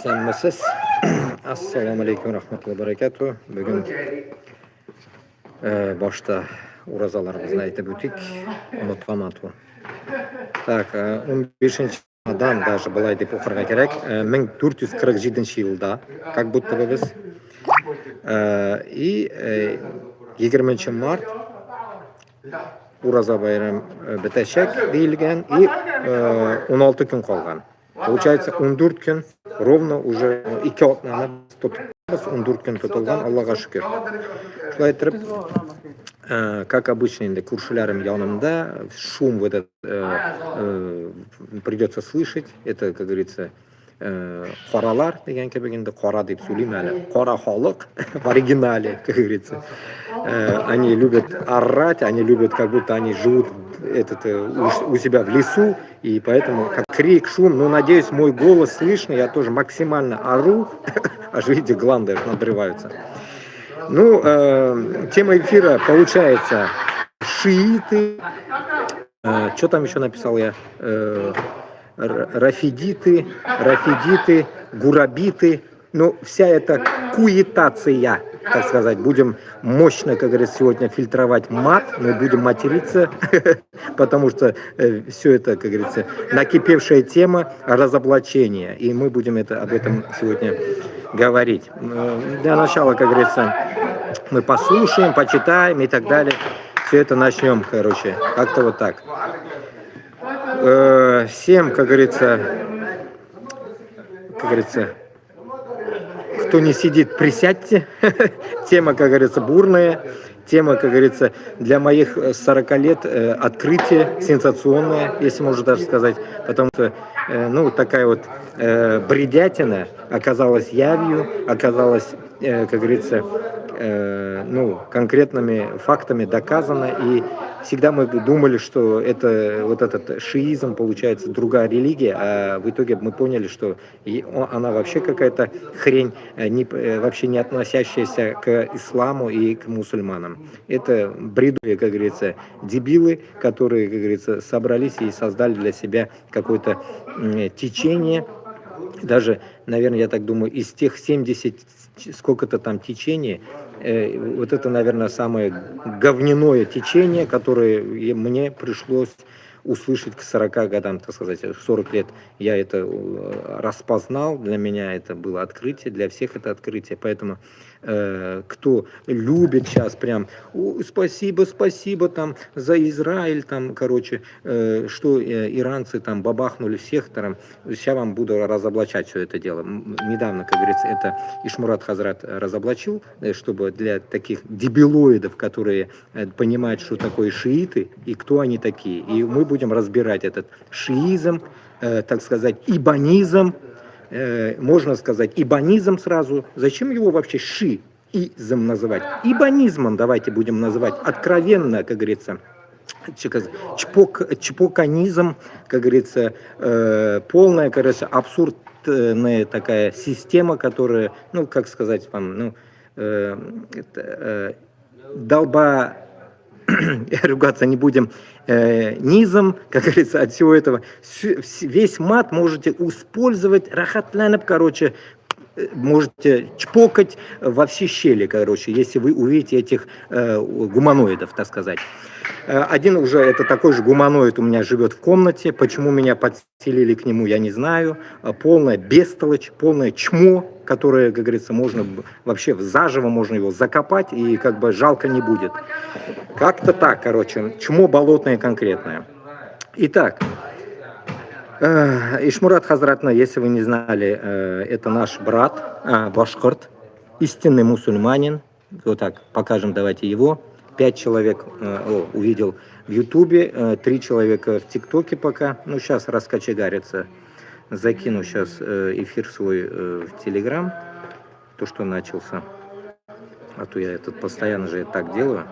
Sanmasiz. Assalomu alaykum rahmatullohi barakatuh. Bugun boshda urozalarimizni aytib o'tdik. Unutqanman. Так, 15-dan даже былай deb o'qirga kerak. 1447-yilda, как будто бы biz и 20 mart Uroza bayram bitashak deyilgan и 16 kun qolgan. Получается 14 kun ровно уже 2 otlarni tutibmiz, 14 kun tutilgan, Allohga shukr. Shulay aytib, как обычно, endi kurshlarim yonimda, шум вот этот придется слышать, это, как говорится, qoralar degan kabi, endi qora deb so'rayman, qora xoliq в оригинале, как говорится. Они любят орать, они любят, как будто они живут у себя в лесу, и поэтому как крик, шум. Но надеюсь, мой голос слышно, я тоже максимально ору, аж видите, гланды надрываются. Ну, тема эфира получается шииты, что там еще написал я, рафидиты, гурабиты, ну, вся эта куитация, так сказать, будем мощно, как говорится, сегодня фильтровать мат, мы будем материться, потому что все это, как говорится, накипевшая тема разоблачения, и мы будем об этом сегодня говорить. Для начала, как говорится, мы послушаем, почитаем и так далее, все это начнем, короче, как-то вот так. Всем, как говорится, кто не сидит, присядьте. Тема, как говорится, бурная. Тема, как говорится, для моих 40 лет открытие сенсационное, если можно даже сказать. Потому что, ну, такая вот бредятина оказалась явью, оказалась, как говорится, ну, конкретными фактами доказано. И всегда мы думали, что это вот этот шиизм, получается, другая религия, а в итоге мы поняли, что она вообще какая-то хрень, вообще не относящаяся к исламу и к мусульманам. Это бредовые, как говорится, дебилы, которые, как говорится, собрались и создали для себя какое-то течение. Даже, наверное, я так думаю, из тех 70 сколько-то там течений, вот это, наверное, самое говняное течение, которое мне пришлось услышать к 40 годам, так сказать, 40 лет я это распознал, для меня это было открытие, для всех это открытие, поэтому кто любит сейчас прям, спасибо там за Израиль, там, короче, что иранцы там бабахнули всех, там, сейчас вам буду разоблачать все это дело. Недавно, как говорится, это Ишмурат Хазрат разоблачил, чтобы для таких дебилоидов, которые понимают, что такое шииты и кто они такие. И мы будем разбирать этот шиизм, так сказать, ибанизм, можно сказать, ибанизм сразу. Зачем его вообще шиизм называть? Ибанизмом давайте будем называть откровенно, как говорится, чпоканизм, как говорится, полная, короче, абсурдная такая система, которая, ну, как сказать вам, ну, ругаться не будем, низом, как говорится, от всего этого. Весь мат можете использовать, рахатлянып, короче, можете чпокать во все щели, короче, если вы увидите этих гуманоидов, так сказать. Один уже, это такой же гуманоид у меня живет в комнате. Почему меня подселили к нему, я не знаю. Полная бестолочь, полное чмо, которое, как говорится, можно вообще заживо можно его закопать, и как бы жалко не будет. Как-то так, короче, чмо болотное конкретное. Итак, Ишмурат Хазратна, если вы не знали, это наш брат, башкорт, истинный мусульманин. Вот так, покажем, давайте его. 5 человек увидел в Ютубе, 3 человека в ТикТоке пока. Ну, сейчас раскочегарится. Закину сейчас эфир свой в Телеграм, то, что начался. А то я этот постоянно же так делаю.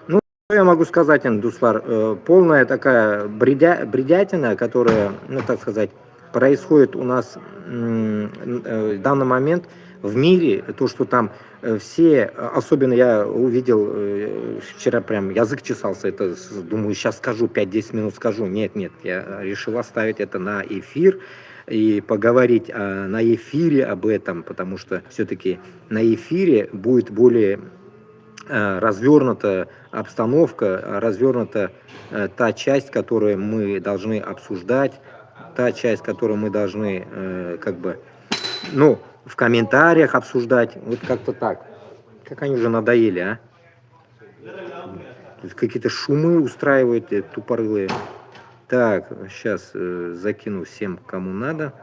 Ну, что я могу сказать, Дуслар, полная такая бредятина, которая, ну, так сказать, происходит у нас в данный момент в мире, то, что там все, особенно я увидел, вчера прям язык чесался, это, думаю, сейчас скажу, 5-10 минут скажу, нет, я решил оставить это на эфир, и поговорить на эфире об этом, потому что все-таки на эфире будет более развернута обстановка, развернута та часть, которую мы должны обсуждать, та часть, которую мы должны как бы, ну, в комментариях обсуждать, вот как-то так. Как они уже надоели, а? Какие-то шумы устраивают тупорылые. Так, сейчас закину всем, кому надо.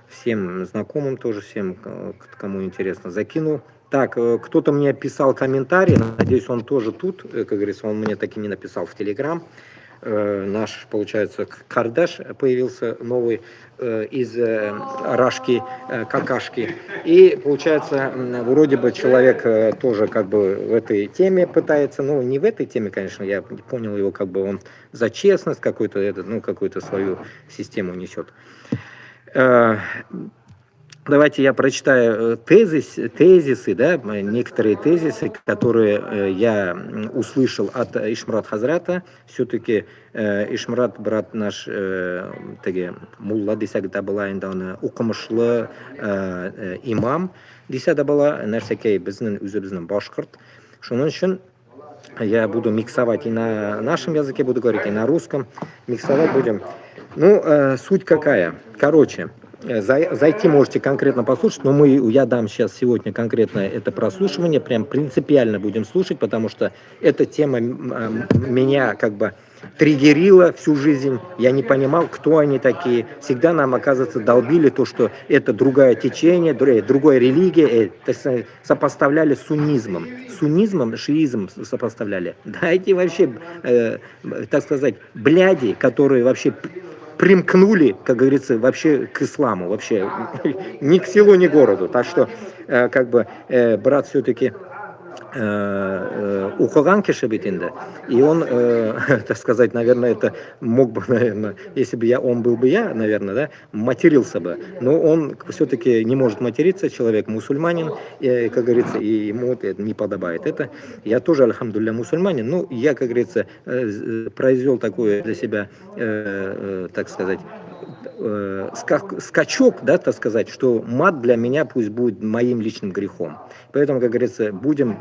Всем знакомым тоже, всем, кому интересно, закинул. Так, кто-то мне писал комментарий, надеюсь, он тоже тут, как говорится, он мне так и не написал в Телеграм. Наш, получается, Кардаш появился новый из Рашки, Какашки. И, получается, вроде бы человек тоже как бы в этой теме пытается, ну, не в этой теме, конечно, я понял его, как бы он за честность какую-то, ну, какую-то свою систему несет. Давайте я прочитаю тезисы, да, некоторые тезисы, которые я услышал от Ишмурат Хазрата. Все-таки Ишмурат, брат наш, мулла десек была инда укымышлы имам десек была, нәрсекей біздің өзіміздің башқұрт. Шунun үшін я буду миксовать и на нашем языке, буду говорить и на русском. Миксовать будем. Ну, суть какая? Короче, зайти можете конкретно послушать, но я дам сейчас сегодня конкретно это прослушивание, прям принципиально будем слушать, потому что эта тема меня как бы триггерила всю жизнь, я не понимал, кто они такие, всегда нам, оказывается, долбили то, что это другое течение, другая религия, сопоставляли с суннизмом, шиизм сопоставляли. Дайте вообще, так сказать, бляди, которые вообще примкнули, как говорится, вообще к исламу, вообще ни к селу, ни к городу. Так что, как бы, брат все-таки укыган киши бит инде, и он, так сказать, наверное, это мог бы, наверное, если бы он был бы я, наверное, да, матерился бы, но он все-таки не может материться, человек мусульманин, и, как говорится, и ему это не подобает. Это я тоже, альхамдулилля, мусульманин, но я, как говорится, произвел такое для себя, так сказать, скачок, да, так сказать, что мат для меня пусть будет моим личным грехом. Поэтому, как говорится, будем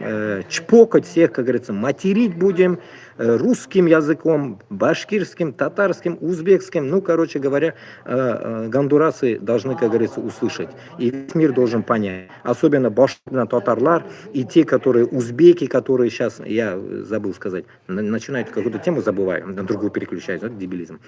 чпокать всех, как говорится, материть будем русским языком, башкирским, татарским, узбекским. Ну, короче говоря, гондурасы должны, как говорится, услышать. И весь мир должен понять. Особенно башкирно татарлар и те, которые узбеки, которые сейчас, я забыл сказать, начинают какую-то тему, забываю, на другую переключаюсь, это дебилизм.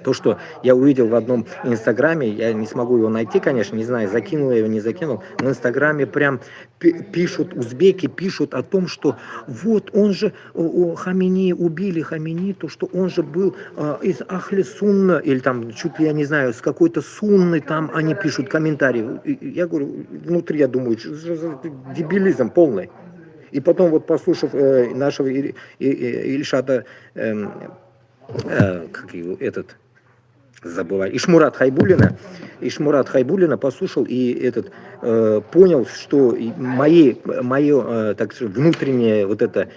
То, что я увидел в одном инстаграме, я не смогу его найти, конечно, не знаю, закинул я его, не закинул, в инстаграме прям пишут, узбеки пишут о том, что вот он же, Хамини, убили Хамини, то, что он же был из Ахли Сунна, или там, чуть ли я не знаю, с какой-то Сунны, там они пишут комментарии. Я говорю, внутри я думаю, дебилизм полный. И потом вот послушав нашего Ильшата, как его, этот, забываю, Ишмурат Хайбуллина послушал и понял, что мое, так сказать, внутренняя вот эта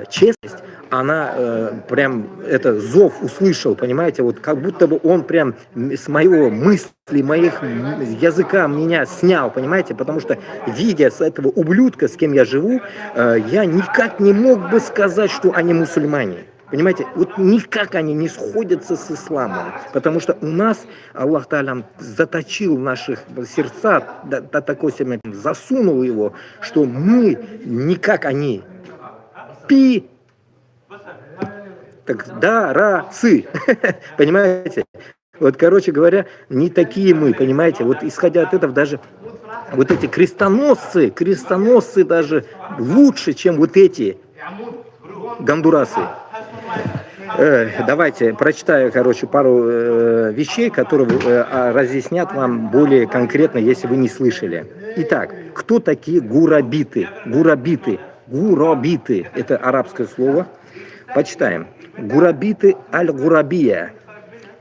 честность, она прям это зов услышал, понимаете, вот как будто бы он прям с моего мысли, моих языка меня снял, понимаете, потому что видя с этого ублюдка, с кем я живу, я никак не мог бы сказать, что они мусульмане. Понимаете, вот никак они не сходятся с исламом, потому что у нас Аллах Та'аля заточил наших сердца, до такой степени засунул его, что мы никак они так да, ра, сы, понимаете? Вот, короче говоря, не такие мы, понимаете? Вот исходя от этого даже вот эти крестоносцы даже лучше, чем вот эти гондурасы. Давайте прочитаю, короче, пару вещей, которые разъяснят вам более конкретно, если вы не слышали. Итак, кто такие гурабиты? Гурабиты, это арабское слово. Почитаем. Гурабиты аль-Гурабия.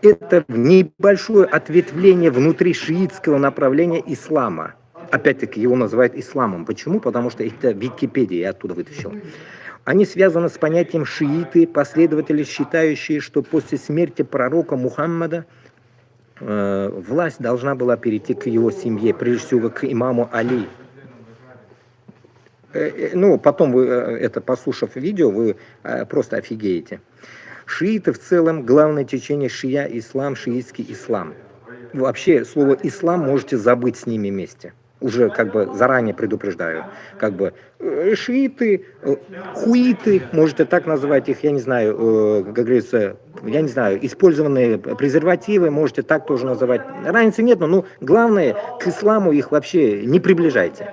Это небольшое ответвление внутри шиитского направления ислама. Опять-таки его называют исламом. Почему? Потому что это Википедия, я оттуда вытащил. Они связаны с понятием шииты, последователи, считающие, что после смерти пророка Мухаммада власть должна была перейти к его семье, прежде всего к имаму Али. Ну, потом вы, это послушав видео, вы просто офигеете. Шииты в целом, главное течение шия, ислам, шиитский ислам. Вообще, слово ислам можете забыть с ними вместе. Уже как бы заранее предупреждаю. Как бы шииты, хуиты, можете так назвать их, я не знаю, как говорится, я не знаю, использованные презервативы, можете так тоже называть. Разницы нет, но ну, главное, к исламу их вообще не приближайте.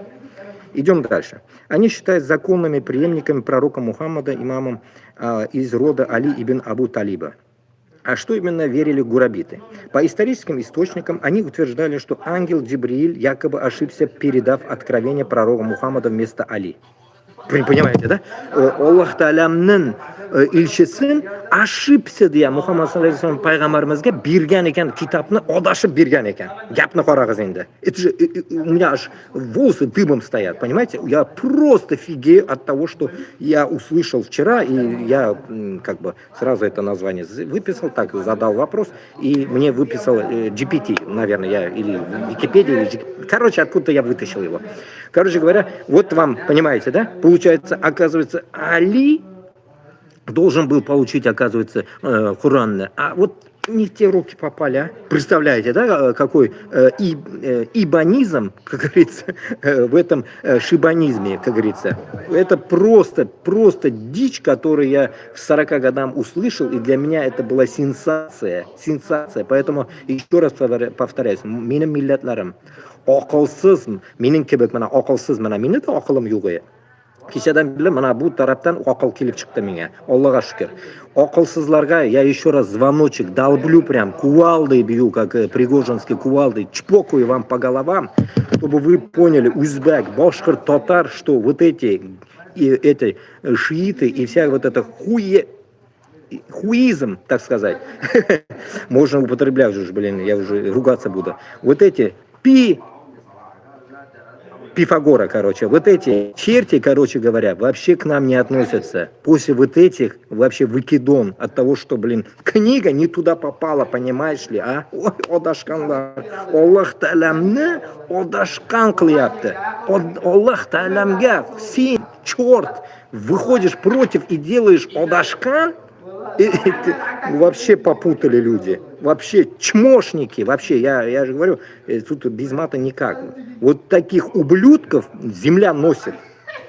Идем дальше. Они считают законными преемниками пророка Мухаммада, имамом из рода Али ибн Абу Талиба. А что именно верили гурабиты? По историческим источникам они утверждали, что ангел Джибрииль якобы ошибся, передав откровение пророка Мухаммада вместо Али. Понимаете, да? Аллах Таалямның илшісін ошибся deya Muhammad sallallohu alayhi vasallam payg'ambarimizga bergan ekan, kitobni adashib bergan ekan. Gapni qarag'iz endi. Это же у меня аж волосы дыбом стоят, понимаете? Я просто фигею от того, что я услышал вчера, и я как бы сразу это название выписал, так задал вопрос, и мне выписал GPT, наверное, я или Википедия, или короче, откуда-то я вытащил его. Короче говоря, вот вам, понимаете, да? Получается, оказывается, Али должен был получить, оказывается, Куран, а вот не в те руки попали, а? Представляете, да, какой ибанизм, как говорится, в этом шибанизме, как говорится. Это просто дичь, которую я в 40 годам услышал, и для меня это была сенсация. Поэтому еще раз повторяюсь, менің милләтләрем ақылсыз, менің кебек мына ақылсыз, мына менің де ақылым юк. Кешеден бері мына бұл тараптан ақыл келіп шықты менге. Аллаға шүкір. Ақылсызларға я еще раз звоночек долблю прям, кувалдой бью, как Пригожинский кувалдой, чпокаю вам по головам, чтобы вы поняли, узбек, башкир, татар, что вот эти шииты и вся вот эта хуизм, так сказать, можно употреблять уже, блин, я уже ругаться буду. Вот эти Пифагора, короче, вот эти черти, короче говоря, вообще к нам не относятся. После вот этих вообще выкидон от того, что, блин, книга не туда попала, понимаешь ли, а? Ой, одашканлар. Аллах Таалямны одашкан кылыпты. Аллах Таалямга, сен, черт, выходишь против и делаешь одашкан, вообще попутали люди. Вообще чмошники, вообще, я же говорю, тут без мата никак. Вот таких ублюдков земля носит.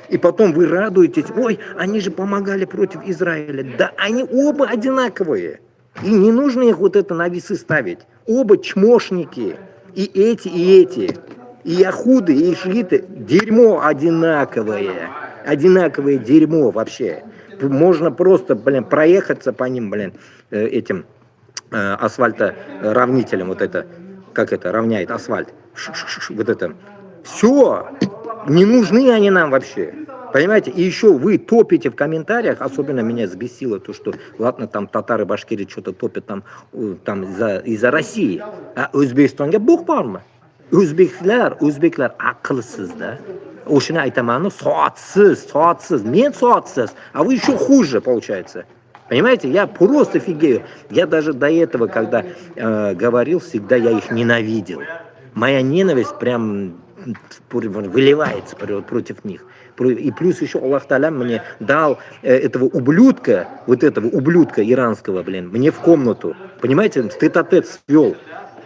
И потом вы радуетесь, ой, они же помогали против Израиля. Да они оба одинаковые. И не нужно их вот это на весы ставить. Оба чмошники. И эти, и эти. И яхуды, и шииты. Дерьмо одинаковое. Одинаковое дерьмо вообще. Можно просто, блин, проехаться по ним, блин, этим асфальторавнителем, вот это, как это, равняет асфальт, вот это. Все, не нужны они нам вообще, понимаете? И еще вы топите в комментариях, особенно меня взбесило то, что, ладно, там татары, башкиры что-то топят там из-за России, а Өзбекстанга бог бармы? O'zbeklar aqlsiz da. O'shani aytaman, soatsiz, men soatsiz, а вы еще хуже, получается. Понимаете, я просто фигею. Я даже до этого, когда говорил, всегда я их ненавидел. Моя ненависть прям выливается против них. И плюс еще Аллах Таалям мне дал этого ублюдка иранского, блин, мне в комнату. Понимаете, тет-а-тет свел.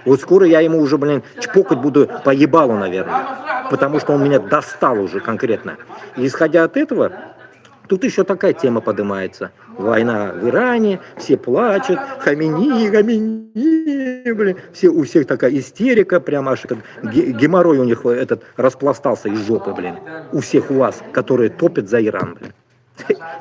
Вот скоро я ему уже, блин, чпокать буду по ебалу, наверное. Потому что он меня достал уже конкретно. И исходя от этого, тут еще такая тема поднимается. Война в Иране, все плачут, Хамини, блин. У всех такая истерика, прям аж геморрой у них этот распластался из жопы, блин. У всех у вас, которые топят за Иран, блин.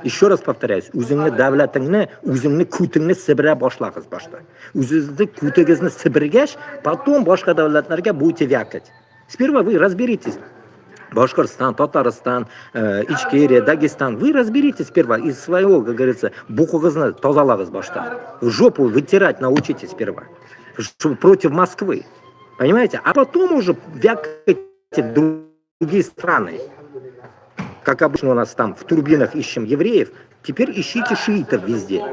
Еще раз повторяюсь, o'zingni davlatingni, o'zingni kutingni sibira boshlag'iz boshda. O'zingizni kutingizni sibirgash, потом boshqa davlatlarga будете вякать. Сперва вы разберитесь. Башкортостан, Татарстан, Ичкерия, Дагестан. Вы разберитесь сперва из своего, как говорится, буквы тазалағыз башта. В жопу вытирать научитесь сперва. Против Москвы. Понимаете? А потом уже вякайте в другие страны. Как обычно у нас там в турбинах ищем евреев, теперь ищите шиитов везде.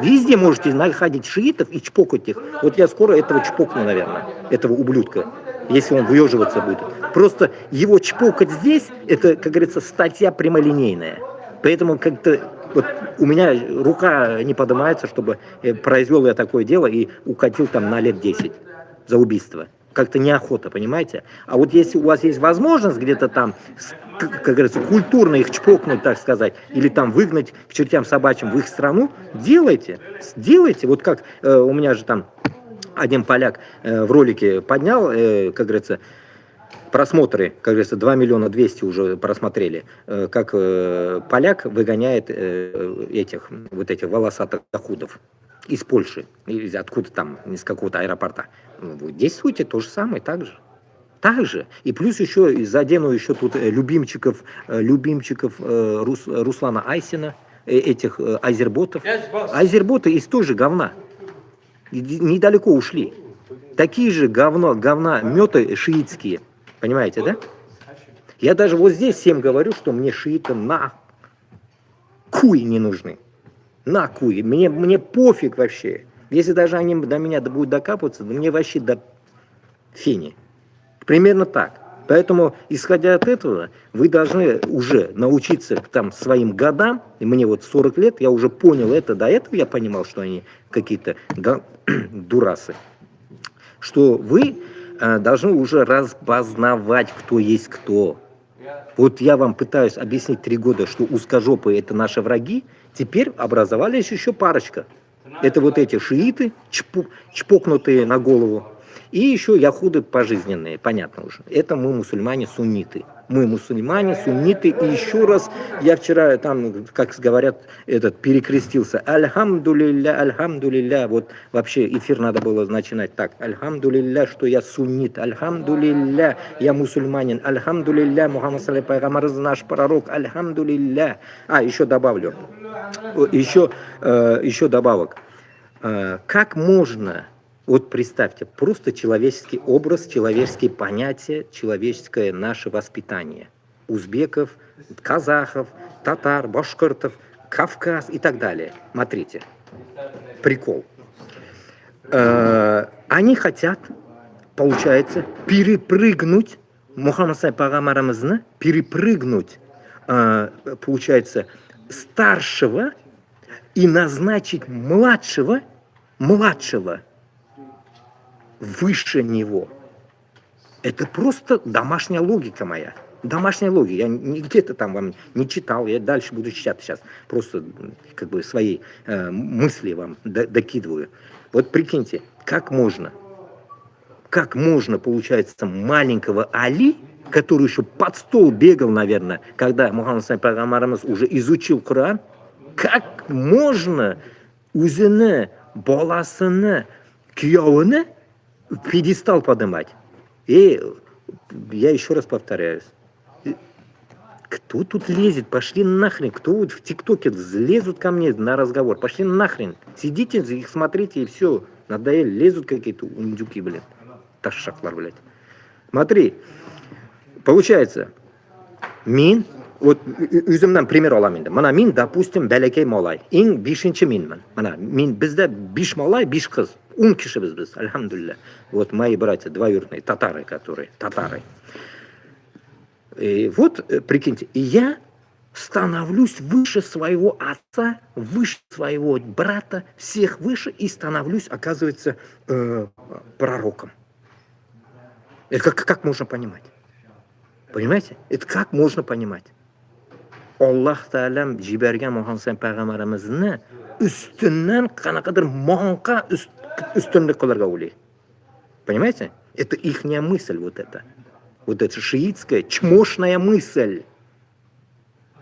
Везде можете находить шиитов и чпокать их. Вот я скоро этого чпокну, наверное, этого ублюдка, если он выеживаться будет. Просто его чпокать здесь, это, как говорится, статья прямолинейная. Поэтому как-то вот у меня рука не поднимается, чтобы произвел я такое дело и укатил там на лет 10 за убийство. Как-то неохота, понимаете? А вот если у вас есть возможность где-то там, как говорится, культурно их чпокнуть, так сказать, или там выгнать к чертям собачьим в их страну, делайте, делайте. Вот как у меня же там один поляк в ролике поднял, как говорится, просмотры, как говорится, 2 миллиона 200 уже просмотрели, как поляк выгоняет этих волосатых дохудов из Польши, или откуда там, из какого-то аэропорта. Вы действуйте то же самое, так же. Так же. И плюс еще задену еще тут любимчиков Руслана Айсина, этих азерботов. Азерботы из той же говна. Недалеко ушли. Такие же говна меты шиитские. Понимаете, да? Я даже вот здесь всем говорю, что мне шииты на хуй не нужны. На хуй. Мне пофиг вообще. Если даже они до меня будут докапываться, мне вообще до фени. Примерно так. Поэтому, исходя от этого, вы должны уже научиться там своим годам, и мне вот 40 лет, я уже понял это, до этого я понимал, что они какие-то дурасы, что вы должны уже распознавать, кто есть кто. Вот я вам пытаюсь объяснить 3 года, что узкожопые это наши враги, теперь образовались еще парочка. Это вот эти шииты, чпокнутые на голову, и еще яхуды пожизненные, понятно уже. Это мы мусульмане-сунниты. Мы мусульмане-сунниты, и еще раз, я вчера там, как говорят, перекрестился. Альхамдулилля, альхамдулилля. Вот вообще эфир надо было начинать так. Альхамдулилля, что я суннит. Альхамдулилля, я мусульманин. Альхамдулилля, Мухаммад саллаллаху пайгамбар наш пророк. Альхамдулилля. Еще добавлю. Еще добавок. Как можно... Вот представьте, просто человеческий образ, человеческие понятия, человеческое наше воспитание. Узбеков, казахов, татар, башкиртов, Кавказ и так далее. Смотрите, прикол. Они хотят, получается, перепрыгнуть, Мухаммад пайгамбарымызны, перепрыгнуть, получается, старшего и назначить младшего выше него. Это просто домашняя логика моя. Домашняя логика. Я где-то там вам не читал, я дальше буду читать сейчас. Просто как бы свои мысли вам докидываю. Вот прикиньте, как можно, получается, маленького Али, который еще под стол бегал, наверное, когда Мухаммад пайгамбарымыз уже изучил Коран, как можно үзіні, баласыны, күйеуіні в пьедестал поднимать. И я еще раз повторяюсь. Кто тут лезет? Пошли нахрен. Кто вот в ТикТоке лезут ко мне на разговор? Пошли нахрен. Сидите, их смотрите и все. Надоели, лезут какие-то ундюки, блин. Ташаклар, блядь. Смотри. Получается, мин, вот үзімнен пример аламын. Мана мин, допустим, бәлекей малай. Ең 5-ші минмін. Мана мин бізде 5 малай, 5 қыз. 10 кишибиз біз, альхамдулилля. Вот мои братья двоюродные, татары. И вот, прикиньте, и я становлюсь выше своего отца, выше своего брата, всех выше, и становлюсь, оказывается, пророком. Это как можно понимать? Понимаете? Это как можно понимать? Аллах Таалам жиберген Мухаммад пайгамбарымызны үстіннен қанақадыр маңқа үстінлік қыларға ойлайды. Понимаете? Это ихняя мысль, вот это шиитская, чмошная мысль,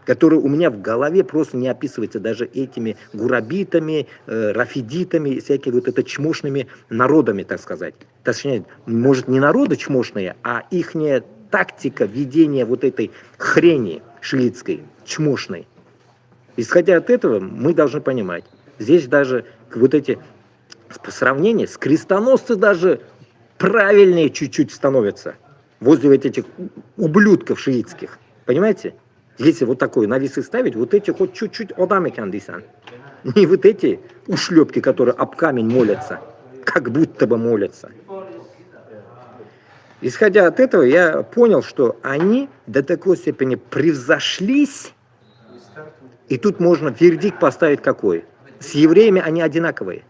которая у меня в голове просто не описывается даже этими гурабитами, рафидитами, всякими вот это чмошными народами, так сказать. Точнее, может, не народы чмошные, а ихняя тактика ведения вот этой хрени шиитской, чмошной. Исходя от этого, мы должны понимать, здесь даже вот эти по сравнению с крестоносцы даже правильнее чуть-чуть становятся возле вот этих ублюдков шиитских. Понимаете? Если вот такой на весы ставить, вот эти хоть чуть-чуть одам екен дейсен. Не вот эти ушлепки, которые об камень молятся, как будто бы молятся. Исходя от этого, я понял, что они до такой степени превзошлись, и тут можно вердикт поставить какой. С евреями они одинаковые,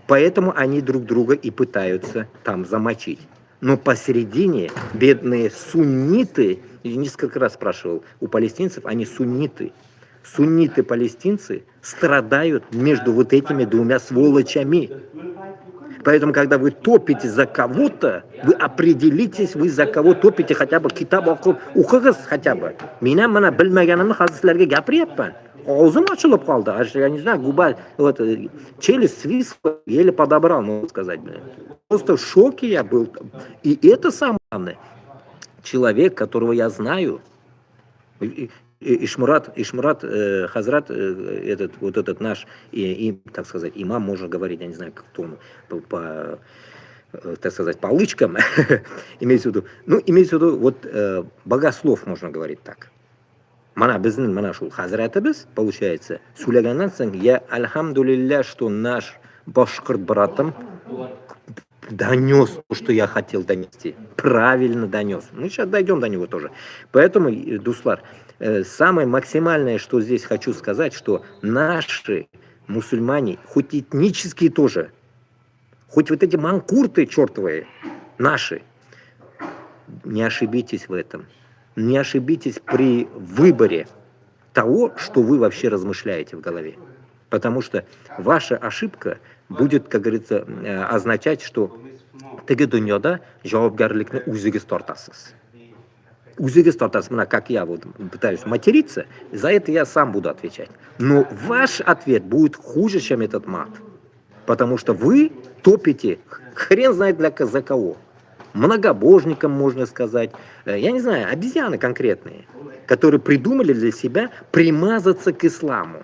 поэтому они друг друга и пытаются там замочить. Но посередине бедные сунниты, я несколько раз спрашивал у палестинцев, они сунниты. Сунниты-палестинцы страдают между вот этими двумя сволочами. Поэтому, когда вы топите за кого-то, вы определитесь, вы за кого топите, хотя бы китаб o'qig'iz хотя бы. Менә mana bilmaganimni hozir sizlarga gapiryapman. Og'zim ochilib qoldi. Я не знаю, губа, вот челюсть свис, еле подобрал, можно сказать, блин. Просто в шоке я был. И это самое главное. Человек, которого я знаю, Ишмурат Хазрат, этот наш, так сказать, имам, можно говорить, я не знаю, как он, так сказать, по лычкам, имеется в виду, вот богослов, можно говорить так. Мана біздің мана шул Хазратыбыз, получается, сөйлегеннен соң, я альхамдулилля, что наш башқұрт братым донес то, что я хотел донести. Правильно донес. Мы сейчас дойдем до него тоже. Поэтому, Дуслар, самое максимальное, что здесь хочу сказать, что наши мусульмане, хоть этнические тоже, хоть вот эти манкурты чертовые, наши, не ошибитесь в этом. Не ошибитесь при выборе того, что вы вообще размышляете в голове. Потому что ваша ошибка будет, как говорится, означать, что теги dunyoda javobgarlikni o'zingiz tortasiz. O'zingiz tortasiz. Mana как я вот пытаюсь материться, за это я сам буду отвечать. Но ваш ответ будет хуже, чем этот мат. Потому что вы топите хрен знает за кого. Многобожникам, можно сказать, я не знаю, обезьяны конкретные, которые придумали для себя примазаться к исламу.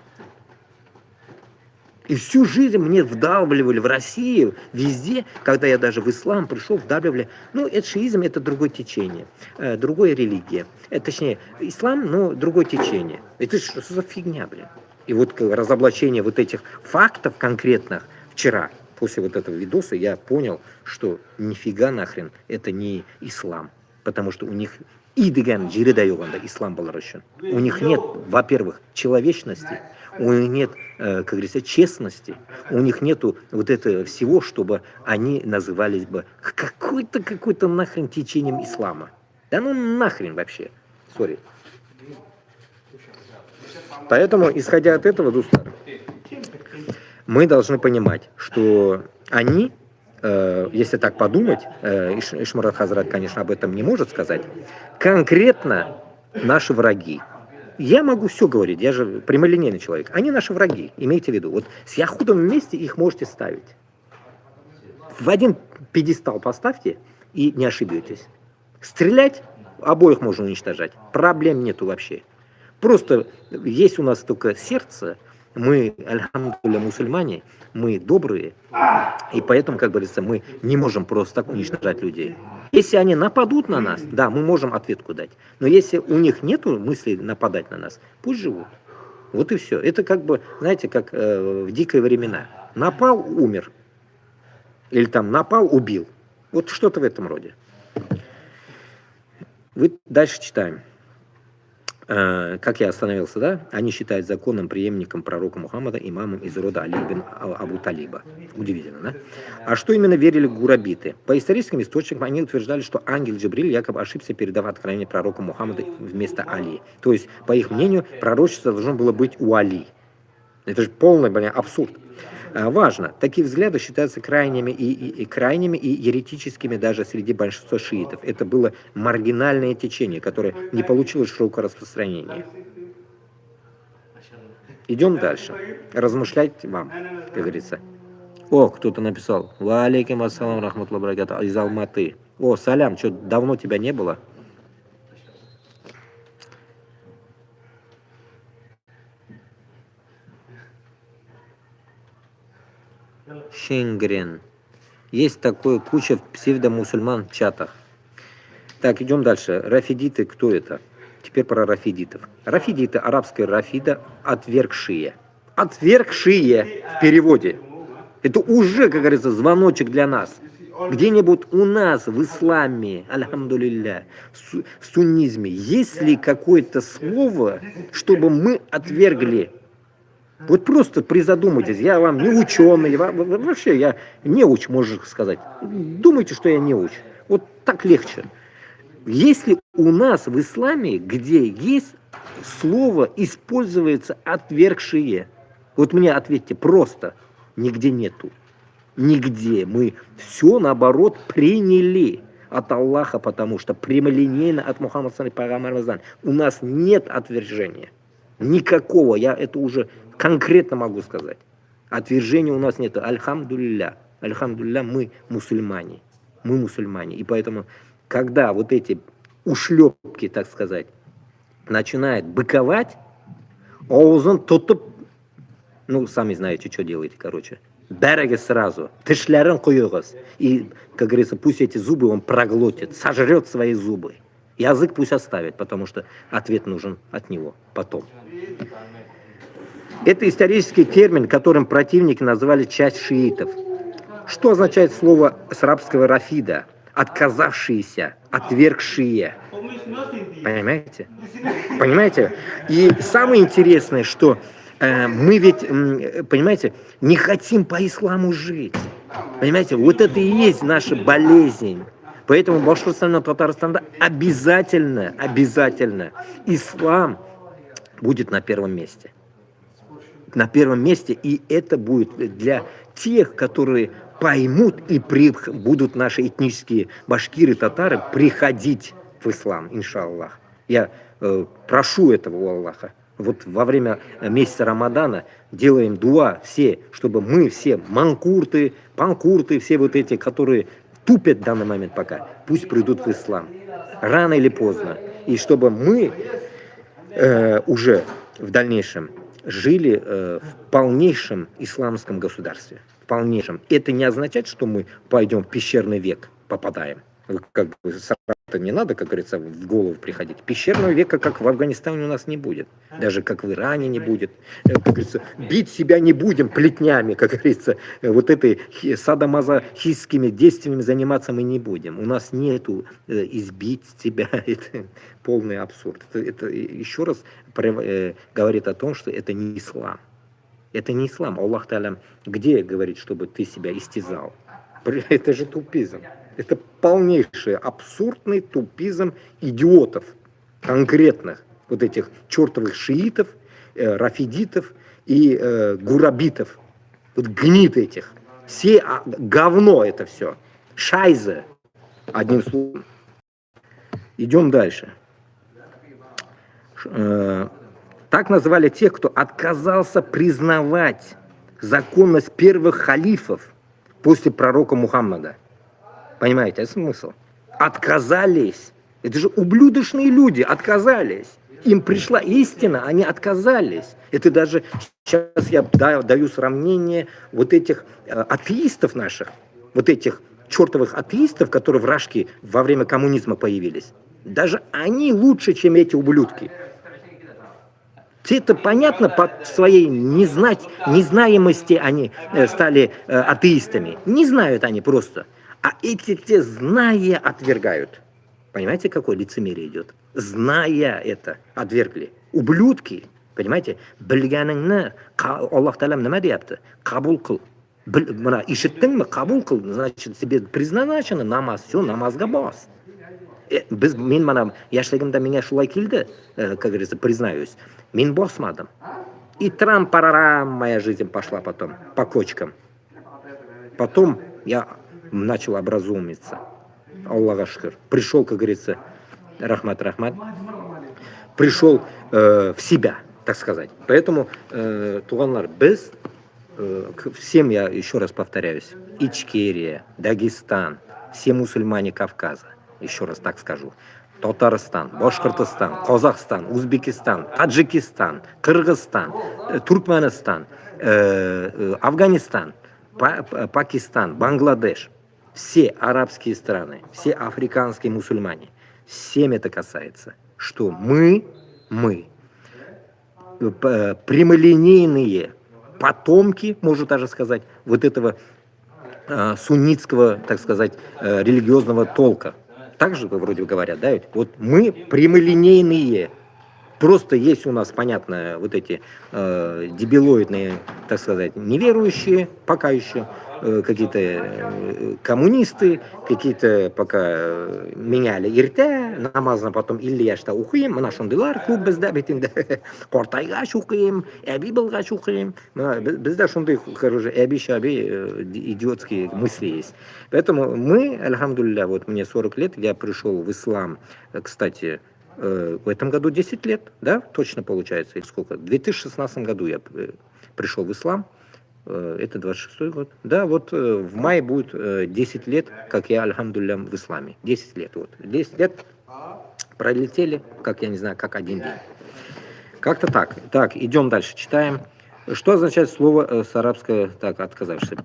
И всю жизнь мне вдалбливали в России, везде, когда я даже в ислам пришел, вдалбливали, ну, это шиизм, это другое течение, другая религия. Точнее, ислам, но другое течение. Это что за фигня, блин? И вот разоблачение вот этих фактов конкретных вчера, после вот этого видоса, я понял, что нифига нахрен это не ислам. Потому что у них идыган жирида юганда ислам был рощен. У них нет, во-первых, человечности, у них нет, как говорится, честности, у них нету вот этого всего, чтобы они назывались бы какой-то нахрен течением ислама. Да ну нахрен вообще. Сори. Поэтому, исходя от этого, Дуслар, мы должны понимать, что они, если так подумать, Ишмурат Хазрат, конечно, об этом не может сказать, конкретно наши враги. Я могу все говорить, я же прямолинейный человек. Они наши враги, имейте в виду. Вот с Яхудом вместе их можете ставить. В один пьедестал поставьте и не ошибетесь. Стрелять обоих можно уничтожать. Проблем нету вообще. Просто есть у нас только сердце. Мы, альхамдулилля, мусульмане, мы добрые, и поэтому, как говорится, мы не можем просто так уничтожать людей. Если они нападут на нас, да, мы можем ответку дать. Но если у них нет мысли нападать на нас, пусть живут. Вот и все. Это как бы, знаете, как в дикие времена. Напал, умер. Или там напал, убил. Вот что-то в этом роде. Дальше читаем. Как я остановился, да? Они считают законным преемником пророка Мухаммада имамом из рода Али бин Абу Талиба. Удивительно, да? А что именно верили гурабиты? По историческим источникам они утверждали, что ангел Джибриль якобы ошибся, передав откровение пророку Мухаммада вместо Али. То есть, по их мнению, пророчество должно было быть у Али. Это же полный, абсурд. Важно, такие взгляды считаются крайними и еретическими даже среди большинства шиитов. Это было маргинальное течение, которое не получило широкого распространения. Идем дальше. Размышлять вам, как говорится. О, кто-то написал. Ва алейкум ассалам рахматуллахи баракату из Алматы. О, салям, что, давно тебя не было? Шингрен. Есть такое куча псевдомусульман в чатах. Так, идем дальше. Рафидиты, кто это? Теперь про рафидитов. Рафидиты, арабская рафида, отвергшие. отвергшие в переводе. Это уже, как говорится, звоночек для нас. Где-нибудь у нас в исламе, альхамдулилля, в суннизме, есть ли какое-то слово, чтобы мы отвергли? Вот просто призадумайтесь, я вам не ученый, вообще я неуч, можно сказать. Думайте, что я неуч. Вот так легче. Есть ли у нас в исламе, где есть слово, используется отвергшие? Вот мне ответьте просто, нигде нету. Нигде. Мы все, наоборот, приняли от Аллаха, потому что прямолинейно от Мухаммада саллаллаху. У нас нет отвержения. Никакого. Я это уже конкретно могу сказать. Отвержения у нас нет. Альхамдулилля. Альхамдулилля, мы мусульмане. Мы мусульмане. И поэтому, когда вот эти ушлепки, так сказать, начинают быковать, оузон тотып, ну, сами знаете, что делаете, короче. Берегись сразу, тышлярын куюгыз. И, как говорится, пусть эти зубы он проглотит, сожрет свои зубы. Язык пусть оставит, потому что ответ нужен от него потом. Это исторический термин, которым противники назвали часть шиитов. Что означает слово с арабского рафида? Отказавшиеся, отвергшие. Понимаете? Понимаете? И самое интересное, что мы ведь, понимаете, не хотим по исламу жить. Понимаете, вот это и есть наша болезнь. Поэтому в Башкортостане, Татарстане обязательно ислам будет на первом месте. На первом месте, и это будет для тех, которые поймут и будут наши этнические башкиры, татары приходить в ислам, иншаллах. Я прошу этого у Аллаха. Вот во время месяца Рамадана делаем дуа все, чтобы мы все манкурты, панкурты, все вот эти, которые тупят в данный момент пока, пусть придут в ислам. Рано или поздно. И чтобы мы уже в дальнейшем жили в полнейшем исламском государстве. В полнейшем. Это не означает, что мы пойдем в пещерный век, попадаем. Как бы сразу не надо, как говорится, в голову приходить. Пещерного века, как в Афганистане, у нас не будет. Даже как в Иране не будет. Как говорится, бить себя не будем плетнями, как говорится. Вот этой садомазохистскими действиями заниматься мы не будем. У нас нету избить себя. Это полный абсурд. Это еще раз говорит о том, что это не ислам. Это не ислам. Аллах Та'аля где говорит, чтобы ты себя истязал? Это же тупизм. Это полнейший абсурдный тупизм идиотов, конкретных вот этих чертовых шиитов, рафидитов и гурабитов. Вот гнид этих. Все говно это все. Шайзе. Одним словом. Идем дальше. Так называли тех, кто отказался признавать законность первых халифов после пророка Мухаммада. Понимаете, это смысл? Отказались. Это же ублюдочные люди, отказались. Им пришла истина, они отказались. Это даже сейчас я даю сравнение вот этих атеистов наших, вот этих чертовых атеистов, которые в Рашке во время коммунизма появились. Даже они лучше, чем эти ублюдки. Это понятно, по своей незнаемости они стали атеистами. Не знают они просто. А эти те, зная, отвергают. Понимаете, какое лицемерие идет? Зная это, отвергли. Ублюдки, понимаете? Bilganingni Alloh taolam nima deyapti? Qabul qil. Mana eshitdingmi? Qabul qil. Значит, тебе предназначено намаз, все, намазga bos. Men mana yoshligimda menga shulay keldi, как говорится, признаюсь. Men bosmadim. И трам-парарам моя жизнь пошла потом по кочкам. Потом я начал образумиться. Аллах ашкар. Пришел, как говорится, рахмат, пришел в себя, так сказать. Поэтому, туганлар, без, всем я еще раз повторяюсь, Ичкерия, Дагестан, все мусульмане Кавказа, еще раз так скажу, Татарстан, Башкортостан, Казахстан, Узбекистан, Таджикистан, Кыргызстан, Туркменистан, Афганистан, Пакистан, Бангладеш, все арабские страны, все африканские мусульмане, всем это касается, что мы прямолинейные потомки, можно даже сказать, вот этого суннитского, так сказать, религиозного толка. Так же вроде говорят, да? Вот мы прямолинейные. Просто есть у нас, понятно, вот эти дебилоидные, так сказать, неверующие, пока еще, какие-то коммунисты, какие-то пока меняли иртә, намазна потом Ильяшта ухим, нашондайлар күп бездә бит инде, картайгач укыйм, әби булгач укыйм. Бездә шундый, короче, әби-шаби идиотские мысли есть. Поэтому мы, альхамдулилля, вот мне 40 лет, я пришел в ислам, кстати, в этом году 10 лет, да, точно получается, их сколько? В 2016 году я пришел в ислам, это 26-й год. Да, вот в мае будет 10 лет, как я, альхамдулилля, в исламе. 10 лет, вот. 10 лет пролетели, как я не знаю, как один день. Как-то так. Так, идем дальше, читаем. Что означает слово с арабского, так, отказавшись.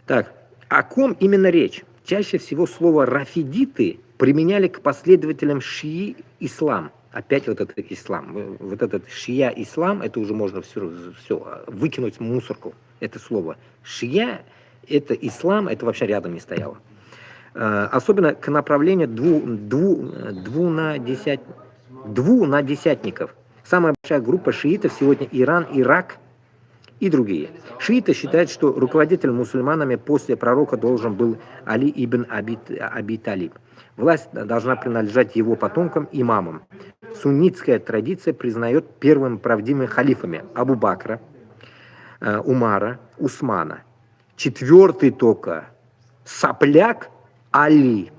Так, о ком именно речь? Чаще всего слово «рафидиты» применяли к последователям шии ислам. Опять вот этот ислам. Вот этот шия ислам, это уже можно все выкинуть в мусорку. Это слово. Шия, это ислам, это вообще рядом не стояло. Особенно к направлению двунадесятников. Самая большая группа шиитов сегодня Иран, Ирак и другие. Шииты считают, что руководителем мусульманами после пророка должен был Али ибн Аби Талиб. Власть должна принадлежать его потомкам, имамам. Суннитская традиция признает первыми правдивыми халифами Абу Бакра, Умара, Усмана. Четвертый только сопляк Али.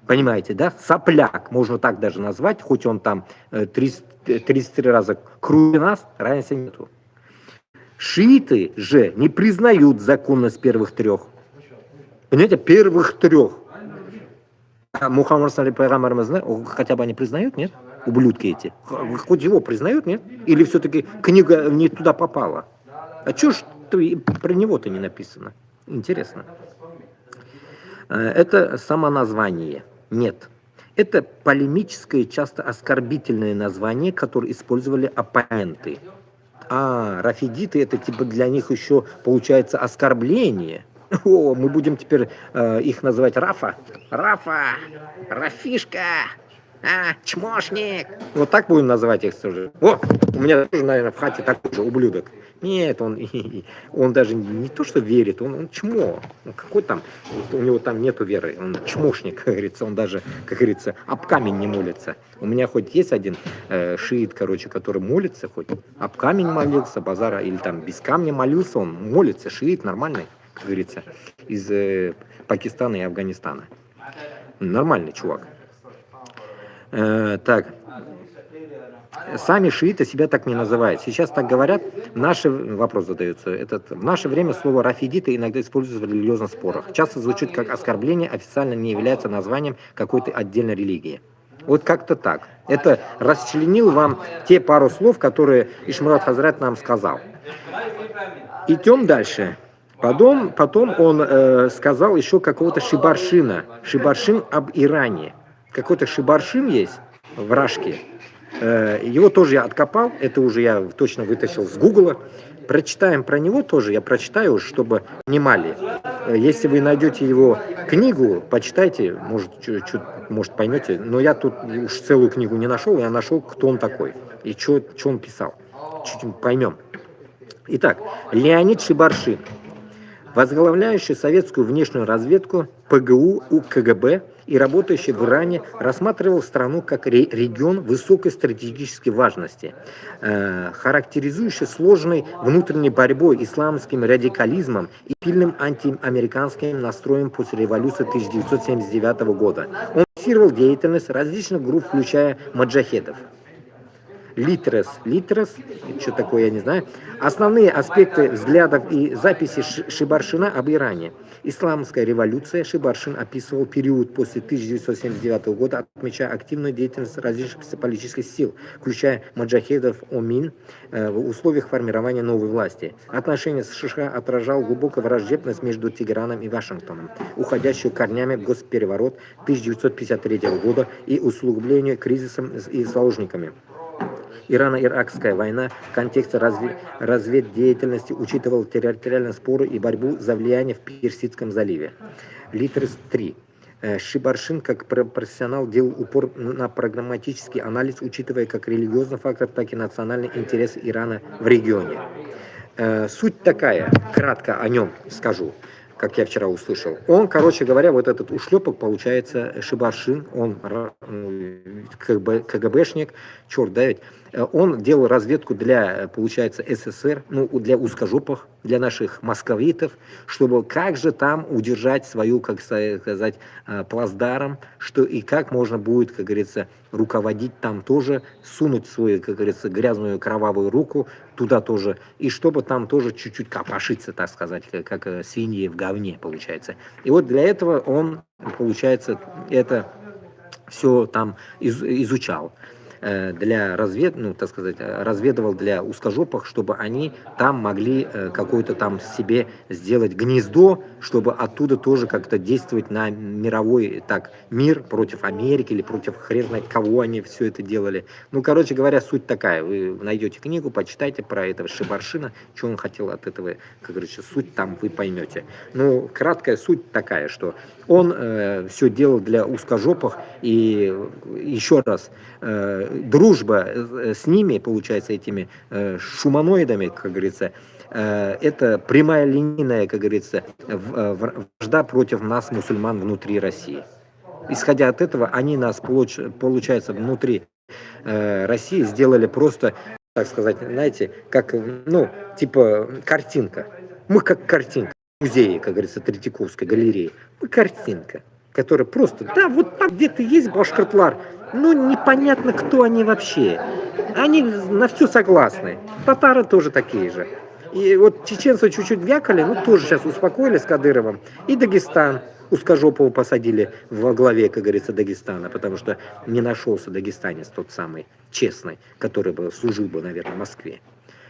Понимаете, да? Сопляк, можно так даже назвать, хоть он там 33 раза круче нас, разницы нету. Шииты же не признают законность первых трех. Понимаете, первых трех. А Мухаммад саллаллаху хотя бы они признают, нет? Ублюдки эти. Хоть его признают, нет? Или все-таки книга не туда попала? А что ж про него-то не написано? Интересно. Это самоназвание. Нет. Это полемическое, часто оскорбительное название, которое использовали оппоненты. А, рафидиты, это типа для них еще получается оскорбление. О, мы будем теперь их называть Рафа. Рафа, Рафишка, чмошник. Вот так будем называть их тоже. О, у меня тоже, наверное, в хате такой же ублюдок. Нет, он даже не то, что верит, он чмо. Какой там, у него там нету веры, он чмошник, как говорится, он даже, как говорится, об камень не молится. У меня хоть есть один шиит, короче, который молится, хоть об камень молился, базара, или там без камня молился, он молится, шиит нормальный, как говорится, из Пакистана и Афганистана. Нормальный чувак. Так. Сами шииты себя так не называют. Сейчас так говорят. Вопрос задается. В наше время слово рафидиты иногда используется в религиозных спорах. Часто звучит как оскорбление, официально не является названием какой-то отдельной религии. Вот как-то так. Это расчленил вам те пару слов, которые Ишмурат Хазрат нам сказал. Идем дальше. Потом он сказал еще какого-то шибаршина. Шибаршин об Иране. Какой-то шибаршин есть в Рашке. Его тоже я откопал, это уже я точно вытащил с Гугла. Прочитаем про него тоже, я прочитаю, чтобы понимали. Если вы найдете его книгу, почитайте, может поймете. Но я тут уж целую книгу не нашел, я нашел, кто он такой и что он писал. Чуть поймем. Итак, Леонид Шибаршин, возглавляющий советскую внешнюю разведку, ПГУ, УКГБ и работающий в Иране, рассматривал страну как регион высокой стратегической важности, характеризующий сложной внутренней борьбой, исламским радикализмом и сильным антиамериканским настроем после революции 1979 года. Он фиксировал деятельность различных групп, включая маджахедов. Литрес, что такое, я не знаю. Основные аспекты взглядов и записи Шибаршина об Иране. Исламская революция. Шибаршин описывал период после 1979 года, отмечая активную деятельность различных политических сил, включая маджахедов ОМИН в условиях формирования новой власти. Отношения с США отражал глубокую враждебность между Тегераном и Вашингтоном, уходящую корнями в госпереворот 1953 года и усугублению кризисом и заложниками. Ирано-Иракская война в контексте разведдеятельности учитывала территориальные споры и борьбу за влияние в Персидском заливе. Литрес 3. Шибаршин как профессионал делал упор на прагматический анализ, учитывая как религиозный фактор, так и национальный интерес Ирана в регионе. Суть такая, кратко о нем скажу, как я вчера услышал. Он, короче говоря, вот этот ушлепок, получается, Шибаршин, он как бы КГБшник, черт, да ведь, он делал разведку для, получается, СССР, ну, для узкожопых, для наших московитов, чтобы как же там удержать свою, как сказать, плацдарм, что и как можно будет, как говорится, руководить там тоже, сунуть свою, как говорится, грязную кровавую руку туда тоже, и чтобы там тоже чуть-чуть копошиться, так сказать, как свиньи в говне, получается. И вот для этого он, получается, это все там изучал для ну, так сказать, разведывал для узкожопых, чтобы они там могли какое-то там себе сделать гнездо, чтобы оттуда тоже как-то действовать на мировой, так, мир против Америки или против хрен знает кого они все это делали. Ну, короче говоря, суть такая. Вы найдете книгу, почитайте про этого Шибаршина, что он хотел от этого, как говорится, суть там вы поймете. Ну, краткая суть такая, что он все делал для узкожопых, и еще раз, дружба с ними, получается, этими шуманоидами, как говорится, это прямая линейная, как говорится, вражда против нас, мусульман, внутри России. Исходя от этого, они нас, получается, внутри России сделали просто, так сказать, знаете, как, ну, типа картинка. Мы как картинка в музее, как говорится, Третьяковской галереи. Мы картинка, которая просто, да, вот там где-то есть башкортлар, ну, непонятно, кто они вообще. Они на все согласны. Татары тоже такие же. И вот чеченцы чуть-чуть вякали, ну, тоже сейчас успокоились с Кадыровым. И Дагестан узкожопого посадили во главе, как говорится, Дагестана, потому что не нашелся дагестанец тот самый честный, который бы служил бы, наверное, в Москве.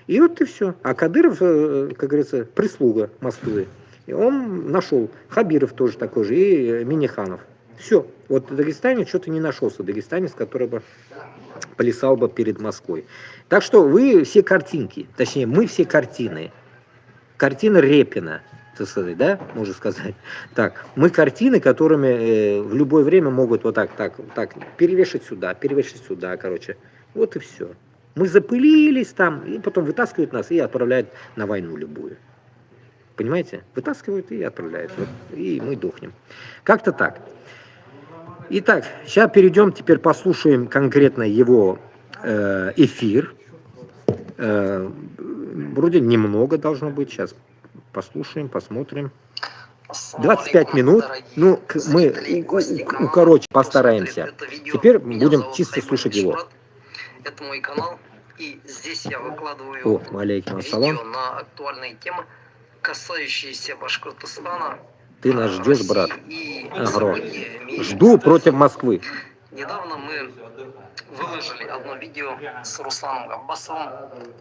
И вот и все. А Кадыров, как говорится, прислуга Москвы. И он нашел. Хабиров тоже такой же, и Миниханов. Все. Вот в Дагестане что-то не нашелся. Дагестанец, который бы плясал бы перед Москвой. Так что вы все картинки. Точнее, мы все картины. Картина Репина, так сказать, да, можно сказать. Так, мы картины, которыми в любое время могут вот так перевешать сюда, короче. Вот и все. Мы запылились там, и потом вытаскивают нас и отправляют на войну любую. Понимаете? Вытаскивают и отправляют. Вот, и мы дохнем. Как-то так. Итак, сейчас перейдем, теперь послушаем конкретно его эфир. Вроде немного должно быть. Сейчас послушаем, посмотрим. 25 минут. Ну, мы, короче, постараемся. Теперь будем чисто слушать его. Это мой канал, и здесь я выкладываю видео на актуальные темы, касающиеся Башкортостана. Ты нас ждешь, брат? Ага. Жду против Москвы. Недавно мы выложили одно видео с Русланом Габбасовым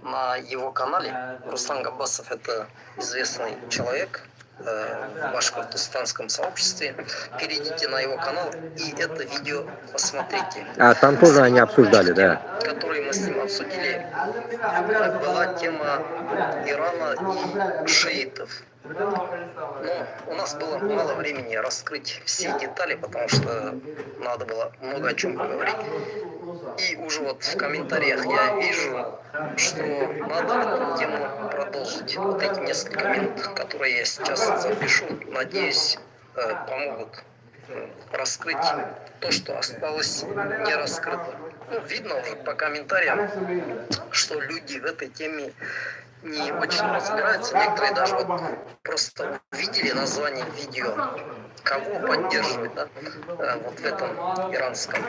на его канале. Руслан Габбасов — это известный человек в башкортостанском сообществе. Перейдите на его канал и это видео посмотрите. А там тоже они обсуждали, да? Которые мы с ним обсудили, была тема Ирана и шиитов. Но у нас было мало времени раскрыть все детали, потому что надо было много о чем поговорить. И уже вот в комментариях я вижу, что надо эту тему продолжить. Вот эти несколько минут, которые я сейчас запишу, надеюсь, помогут раскрыть то, что осталось не раскрыто. Ну, видно уже по комментариям, что люди в этой теме не очень разбираются. Некоторые даже вот просто увидели название видео, кого поддерживать, да, вот в этом иранском,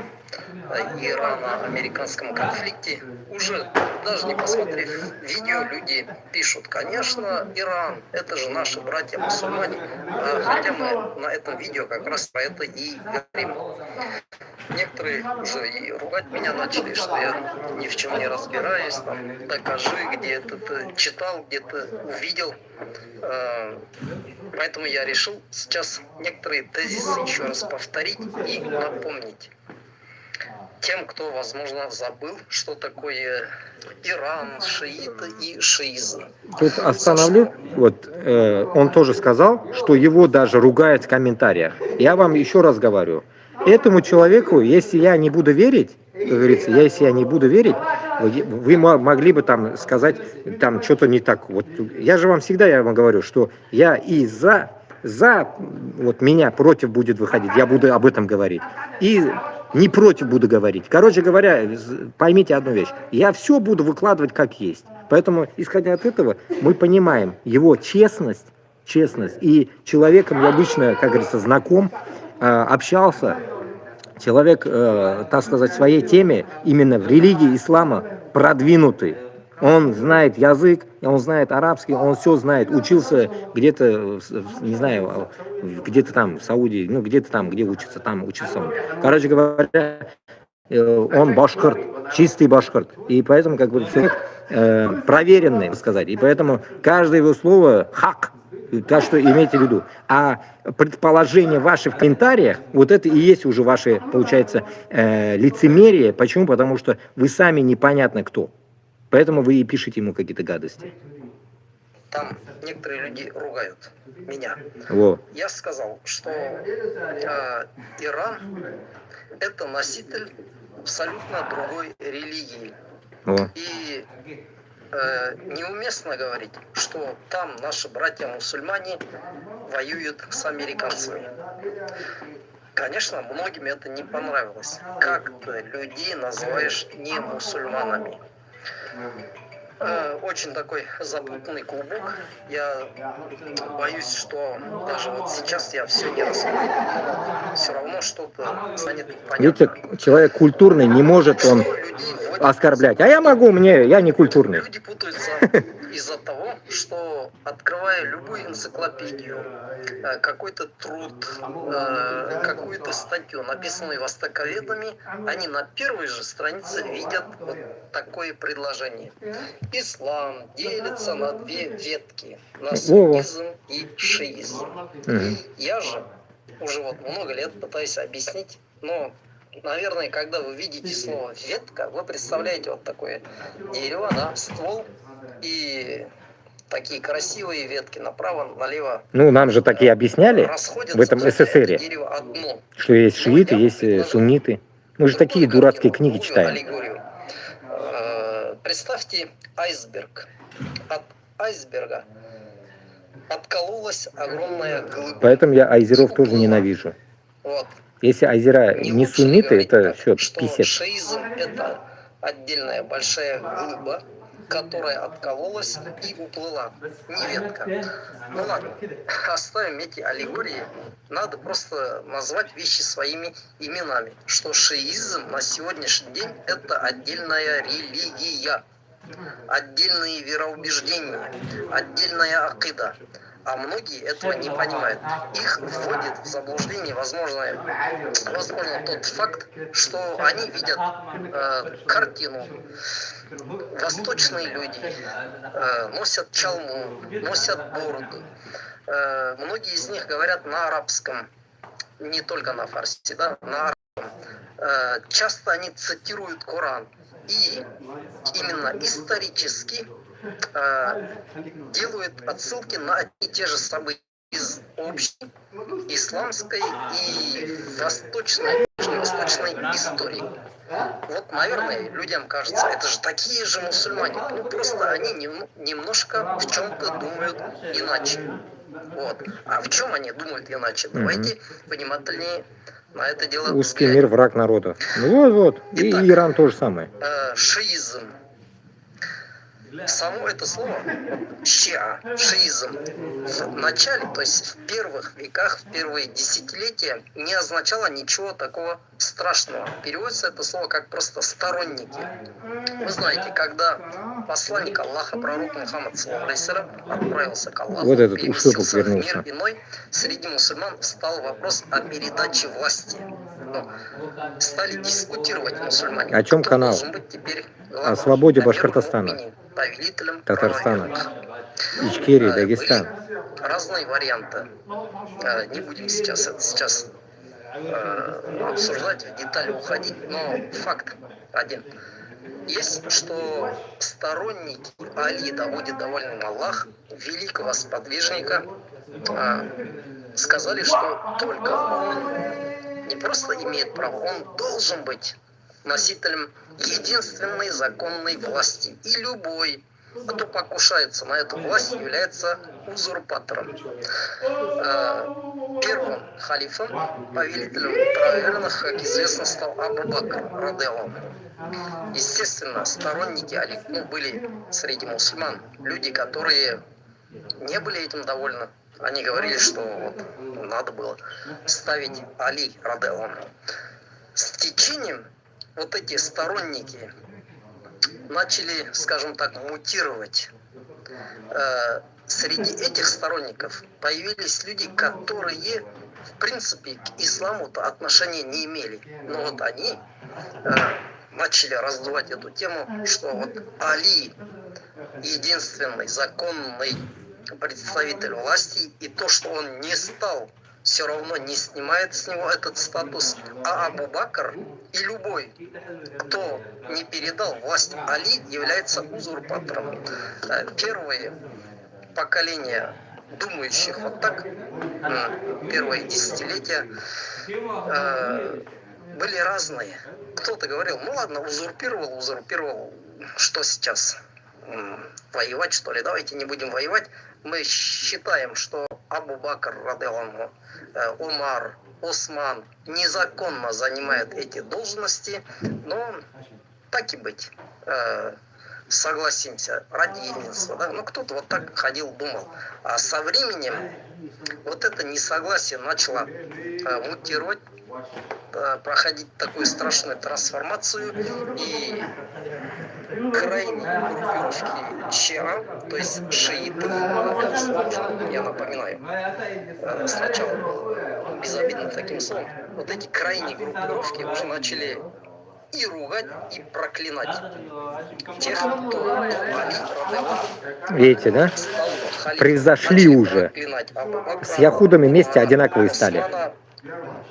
ирано-американском конфликте. Уже даже не посмотрев видео, люди пишут: конечно, Иран, это же наши братья-мусульмане. Хотя мы на этом видео как раз про это и говорим. Некоторые уже и ругать меня начали, что я ни в чем не разбираюсь, там, докажи, где ты читал, где ты увидел. Поэтому я решил сейчас некоторые тезисы еще раз повторить и напомнить. тем, кто, возможно, забыл, что такое Иран, шииты и шиизм. Тут остановлю. Вот он тоже сказал, что его даже ругают в комментариях. Я вам еще раз говорю, этому человеку, если я не буду верить, как говорится, если я не буду верить, вы могли бы там сказать, там что-то не так. Вот я же вам всегда, я вам говорю, что я и за вот меня против будет выходить, я буду об этом говорить. И не против буду говорить. Короче говоря, поймите одну вещь. Я все буду выкладывать как есть. Поэтому, исходя от этого, мы понимаем его честность. И человеком я обычно, как говорится, знаком, общался. Человек, так сказать, в своей теме, именно в религии ислама, продвинутый. Он знает язык, он знает арабский, он все знает. Учился где-то, не знаю, где-то там в Саудии, ну где-то там, где учится, там учился он. Короче говоря, он башкирт, чистый башкирт. И поэтому, как бы, человек проверенный, так сказать. И поэтому каждое его слово хак. Так что имейте в виду. А предположение ваши в комментариях, вот это и есть уже ваше, получается, лицемерие. Почему? Потому что вы сами непонятно кто. Поэтому вы и пишете ему какие-то гадости. Там некоторые люди ругают меня. Во. Я сказал, что Иран это носитель абсолютно другой религии. Во. И неуместно говорить, что там наши братья-мусульмане воюют с американцами. Конечно, многим это не понравилось. Как ты людей называешь не мусульманами? Очень такой запутанный клубок. Я боюсь, что даже вот сейчас я все не раскрою, но все равно что-то станет понятно. Видите, человек культурный не может он оскорблять. А я могу, я не культурный. Люди путаются из-за того, что открывая любую энциклопедию, какой-то труд, какую-то статью, написанную востоковедами, они на первой же странице видят вот такое предложение. Ислам делится на две ветки, на суннизм и шиизм. Я же уже вот много лет пытаюсь объяснить, но, наверное, когда вы видите слово ветка, вы представляете вот такое дерево, да, ствол и такие красивые ветки направо, налево. Ну, нам же такие объясняли в этом СССР, что есть шииты, есть сунниты. Мы же такие дурацкие книги читаем. Аллегорию. Представьте айсберг. От айсберга откололась огромная глыба. Поэтому я айзеров тоже ненавижу. Вот. Если айзера не сунниты, это все что писец. шиизм это отдельная большая глыба, которая откололась и уплыла. Не ветка. Ну ладно, оставим эти аллегории. Надо просто назвать вещи своими именами. Что шиизм на сегодняшний день это отдельная религия, отдельные вероубеждения, отдельная акида. А многие этого не понимают. Их вводит в заблуждение, возможно, тот факт, что они видят картину. Восточные люди носят чалму, носят бороду. Многие из них говорят на арабском, не только на фарси, да, на арабском. Часто они цитируют Коран. И именно исторически делают отсылки на одни и те же события из общей исламской и восточной истории. Вот, наверное, людям кажется, это же такие же мусульмане. Ну, просто они немножко в чем-то думают иначе. Вот. А в чем они думают иначе? Давайте внимательнее на это дело узкий мир, враг народа. Ну вот. Итак, и Иран тоже самое. Шиизм. Само это слово шиизм в начале, то есть в первых веках, в первые десятилетия не означало ничего такого страшного. Переводится это слово как просто сторонники. Вы знаете, когда посланник Аллаха, пророк Мухаммад отправился к Аллаху, вот этот переместился в мир иной, среди мусульман встал вопрос о передаче власти. Стали дискутировать мусульмане. О чем канал? О свободе Башкортостана, Татарстана, Ичкерии, Дагестан. Разные варианты. Не будем сейчас обсуждать, в детали уходить, но факт один. Есть, что сторонники Али, да будет доволен Аллах, великого сподвижника, сказали, что только он не просто имеет право, он должен быть носителем единственной законной власти. И любой, кто покушается на эту власть, является узурпатором. Первым халифом, повелителем правоверных, как известно, стал Абу Бакр, радиаллаху. Естественно, сторонники Али, были среди мусульман люди, которые не были этим довольны. Они говорили, что надо было ставить Али, радиаллаху. С течением эти сторонники начали, скажем так, мутировать. Среди этих сторонников появились люди, которые, в принципе, к исламу-то отношения не имели. Но они начали раздувать эту тему, что Али единственный законный представитель власти, и то, что он не стал, все равно не снимает с него этот статус, а Абу Бакр и любой, кто не передал власть Али, является узурпатором. Первые поколения думающих так, первые десятилетия, были разные. Кто-то говорил, ладно, узурпировал, что сейчас? Воевать, что ли? Давайте не будем воевать. Мы считаем, что Абу Бакр, радиаллаху, Умар, Осман незаконно занимают эти должности, но так и быть, согласимся, ради единства. Да? Кто-то так ходил, думал. А со временем это несогласие начало мутировать, проходить такую страшную трансформацию, и крайние группировки шиа, то есть шииты, я напоминаю, сначала был безобидным таким словом, эти крайние группировки уже начали и ругать, и проклинать тех, кто Али, видите, да? Произошли уже. С яхудами вместе одинаковые стали.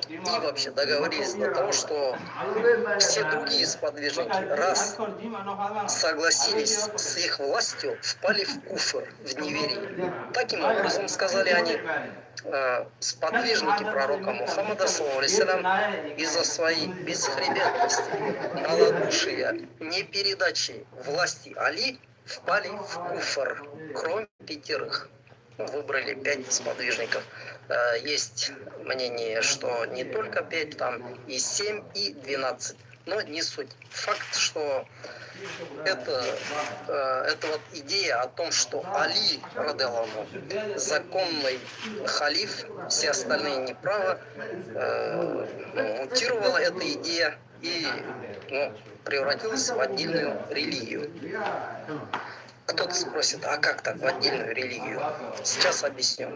И вообще договорились до того, что все другие сподвижники, раз согласились с их властью, впали в куфр, в неверие. Таким образом, сказали они, сподвижники пророка Мухаммада, из-за своей бесхребетности, малодушия, непередачи власти Али, впали в куфр, кроме 5. Выбрали 5 сподвижников. Есть мнение, что не только 5, там и 7, и 12. Но не суть. Факт, что это идея о том, что Али, радиаллаху, законный халиф, все остальные неправы, мутировала эта идея и превратилась в отдельную религию. Кто-то спросит, а как так в отдельную религию? Сейчас объясню.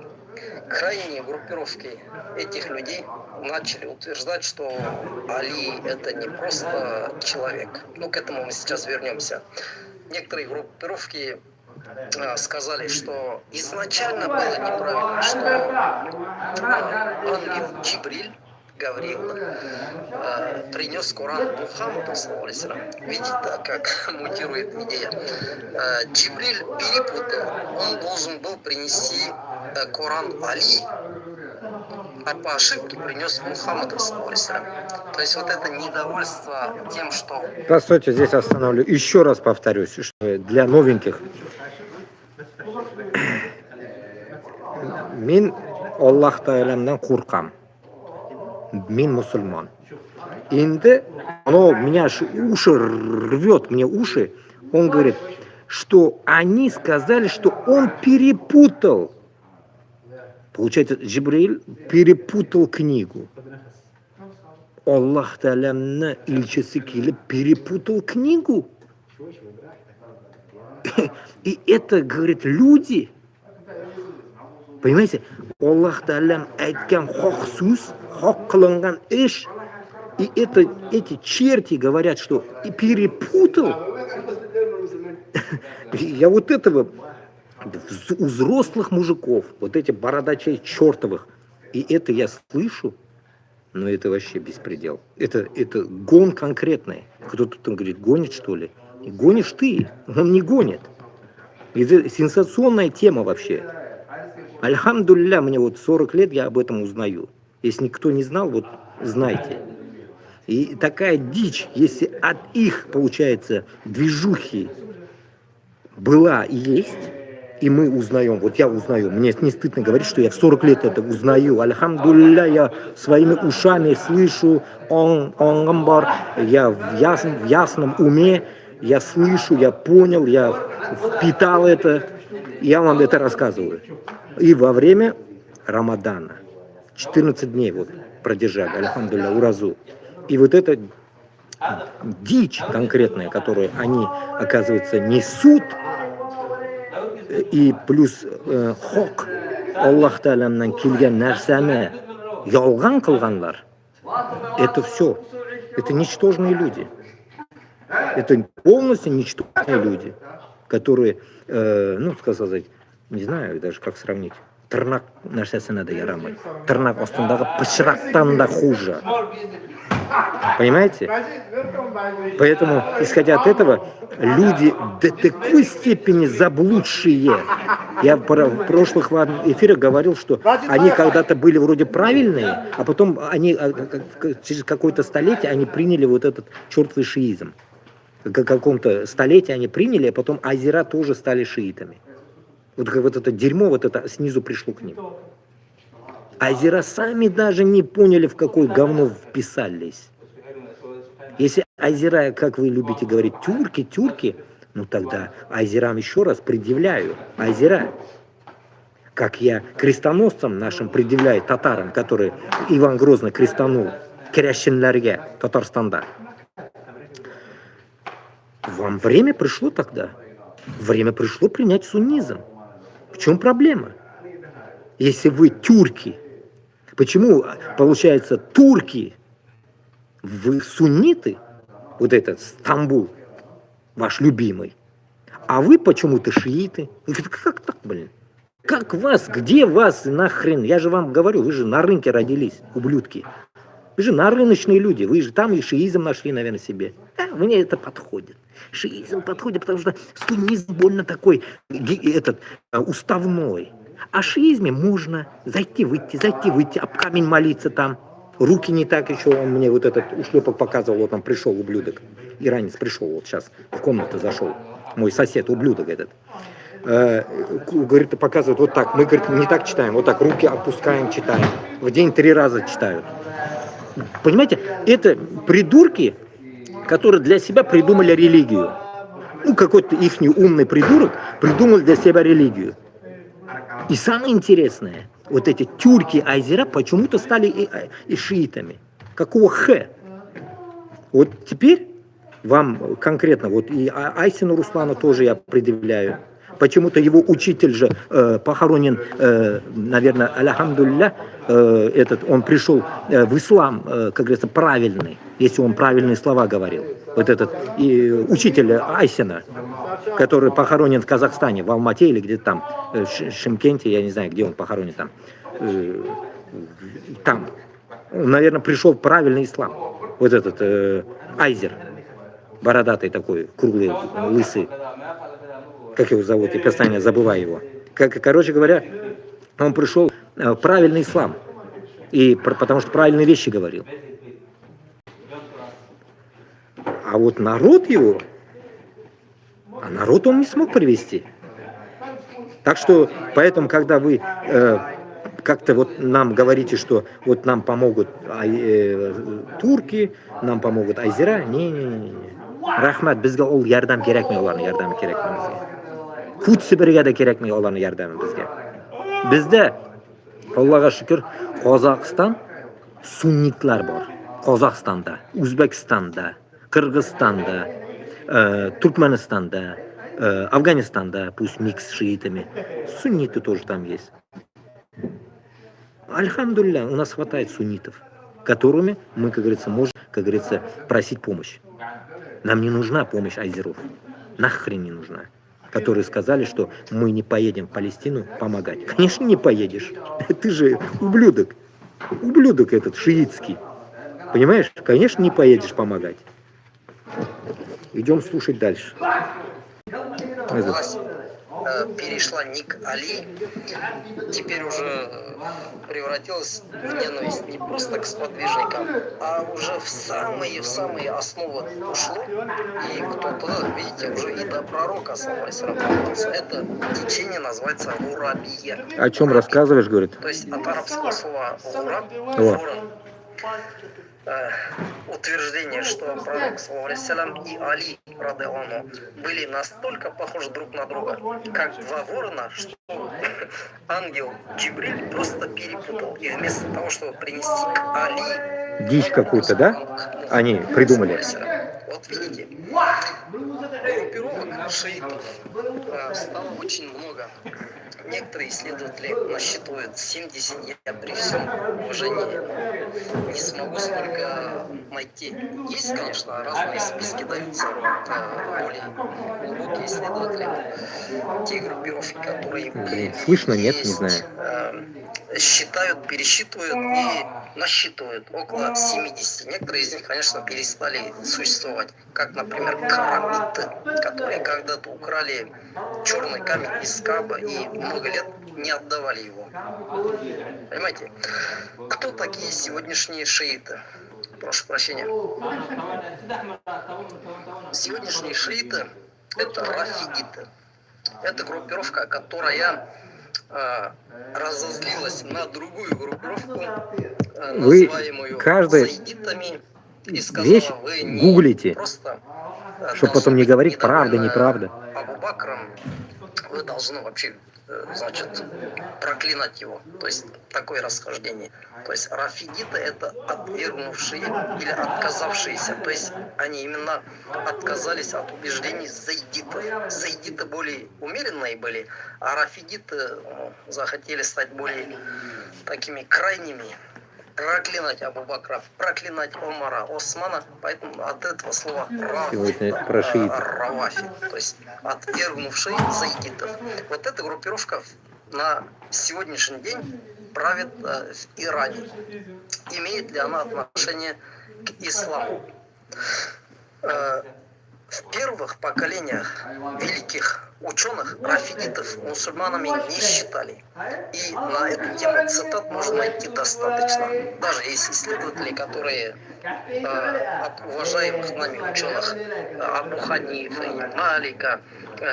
Крайние группировки этих людей начали утверждать, что Али это не просто человек. К этому мы сейчас вернемся. Некоторые группировки сказали, что изначально было неправильно, что ангел Джибриль, Гавриил, принес Коран Мухаммаду, видите, как мутирует идея. Джибриль перепутал, он должен был принести Коран Али, а по ошибке принес Мухаммаду. То есть это недовольство тем, что... Постойте, здесь остановлю. Еще раз повторюсь, что для новеньких. Мен Аллах Таалямдан қорқам. Мен мусульман. Инде, меня уши рвет, мне уши. Он говорит, что они сказали, что он перепутал. Получается, Джибриль перепутал книгу. Аллах Таалямның илчisi келіп перепутал книгу. И это, говорит, люди. Понимаете? Аллах Таалям айтқан хақ сөз, хақ қылынған іш. И эти черти говорят, что и перепутал. Я этого у взрослых мужиков, эти бородачей чертовых, и это я слышу, Но это вообще беспредел. Это гон конкретный. Кто-то там говорит, гонит что ли? Гонишь ты, он не гонит. Это сенсационная тема вообще. Альхамдулилля, мне вот 40 лет я об этом узнаю. Если никто не знал, вот знайте. И такая дичь, если от их, получается, движухи была и есть, и мы узнаем, вот я узнаю, мне не стыдно говорить, что я в 40 лет это узнаю. Альхамдулилля, я своими ушами слышу, я в ясном уме, я слышу, я понял, я впитал это, я вам это рассказываю. И во время Рамадана, 14 дней вот продержали, альхамдулилля, уразу. И вот эта дичь конкретная, которую они, оказывается, несут, и плюс хок, Аллах Та'аламнан келген нәрсәне ялган кылганлар, это все, это ничтожные люди. Это полностью ничтожные люди, которые, ну, сказать, не знаю даже как сравнить. Тырнак нәрсәсенә дә ярамый. Тырнак астындагы пычрактан да хуже. Понимаете? Поэтому, исходя от этого, люди до такой степени заблудшие. Я в прошлых эфирах говорил, что они когда-то были вроде правильные, а потом они через какое-то столетие они приняли вот этот чертовый шиизм. В каком-то столетии они приняли, а потом азера тоже стали шиитами. Вот это дерьмо, вот это снизу пришло к ним. Азера сами даже не поняли, в какое говно вписались. Если азера, как вы любите говорить, тюрки, ну тогда азерам еще раз предъявляю. Азера, как я крестоносцам нашим предъявляю, татарам, которые Иван Грозный крестанул керящинлерге Татарстанда. Вам время пришло тогда. Время пришло принять суннизм. В чем проблема? Если вы тюрки, почему, получается, турки, вы сунниты, вот этот Стамбул, ваш любимый, а вы почему-то шииты? Как так, блин? Как вас, где вас нахрен? Я же вам говорю, вы же на рынке родились, ублюдки. Вы же на рыночные люди, вы же там и шиизм нашли, наверное, себе. Мне это подходит. Шиизм подходит, потому что суннизм больно такой, уставной. А шиизме можно зайти, выйти, об камень молиться там. Руки не так еще, он мне вот этот ушлепок показывал, вот он пришел, ублюдок. Иранец пришел, вот сейчас в комнату зашел. Мой сосед, ублюдок этот. Говорит, показывает вот так. Мы, говорит, не так читаем, вот так руки опускаем, читаем. В день 3 раза читают. Понимаете, это придурки, которые для себя придумали религию. Ну, какой-то их умный придурок придумал для себя религию. И самое интересное, вот эти тюрки азера почему-то стали и шиитами. Какого х? Вот теперь вам конкретно, вот и Айсину Руслану тоже я предъявляю. Почему-то его учитель же похоронен, наверное, альхамдулилля, он пришел в ислам, как говорится, правильный, если он правильные слова говорил. Вот этот учитель Айсина, который похоронен в Казахстане, в Алмате или где-то там, в Шымкенте, я не знаю, где он похоронен там. Там. Он, наверное, пришел в правильный ислам. Вот этот Айзер, бородатый такой, круглый, лысый. Как его зовут, я постоянно забываю его. Короче говоря, он пришел в правильный ислам, потому что правильные вещи говорил. А вот народ его, народ он не смог привести. Так что, поэтому, когда вы как-то вот нам говорите, что вот нам помогут турки, нам помогут азера, не. Рахмат, бізге ол ярдам керек ме, олардың ярдамы керек ме бізге? Хут Сибирге де керек ме, олардың ярдамы бізге? Бізде, Аллаға шүкір, Қазақстан суннитлар бар. Қазақстанда, Өзбекстанда, Кыргызстанда, Туркменистанда, Афганистанда, пусть микс с шиитами. Сунниты тоже там есть. Альхамдулилля, у нас хватает суннитов, которыми мы, как говорится, можем, как говорится, просить помощь. Нам не нужна помощь айзеров. Нахрен не нужна. Которые сказали, что мы не поедем в Палестину помогать. Конечно, не поедешь. Ты же ублюдок. Ублюдок этот шиитский. Понимаешь? Конечно, не поедешь помогать. Идем слушать дальше. Власть перешла не к Али, теперь уже превратилась в ненависть не просто к сподвижникам, а уже в самые основы ушло. И кто-то, видите, уже и до пророка добрался. Это течение называется гурабия. О чем рассказываешь, говорит? То есть от арабского слова гураб, О. ворон. Утверждение, что пророк саллаллаху и Али радиаллаху были настолько похожи друг на друга, как два ворона, что ангел Джибриль просто перепутал. И вместо того, чтобы принести к Али Дичь какую-то, да? Они придумали. Вот видите, группировок шиитов стало очень много. Некоторые исследователи насчитывают 70. Я при всем уважении не смогу столько найти. Есть, конечно, разные списки даются более глубокие исследователи. Те группировки, которые Блин, слышно, нет, не есть, знаю. Считают, пересчитывают и насчитывают около 70. Некоторые из них, конечно, перестали существовать, как, например, карамиты, которые когда-то украли черный камень из Кааба и много лет не отдавали его. Понимаете? Кто такие сегодняшние шииты? Прошу прощения. Сегодняшние шииты – это рафидиты. Это группировка, которая разозлилась на другую группировку, называемую заидитами, и сказала: вещь вы не гуглите, просто чтобы потом не говорить правда, неправда. Абу Бакром, вы должны вообще, значит, проклинать его. То есть такое расхождение. То есть рафидиты — это отвергнувшие или отказавшиеся. То есть они именно отказались от убеждений заидитов. Заидиты более умеренные были, а рафидиты захотели стать более такими крайними. Проклинать Абу Бакра, проклинать Омара, Османа, поэтому от этого слова равафи, то есть отвергнувшие заидитов. Вот эта группировка на сегодняшний день правит в Иране. Имеет ли она отношение к исламу? В первых поколениях великих ученых рафидитов мусульманами не считали. И на эту тему цитат можно найти достаточно. Даже есть исследователи, которые от уважаемых нами ученых Абу Ханифа, Малика,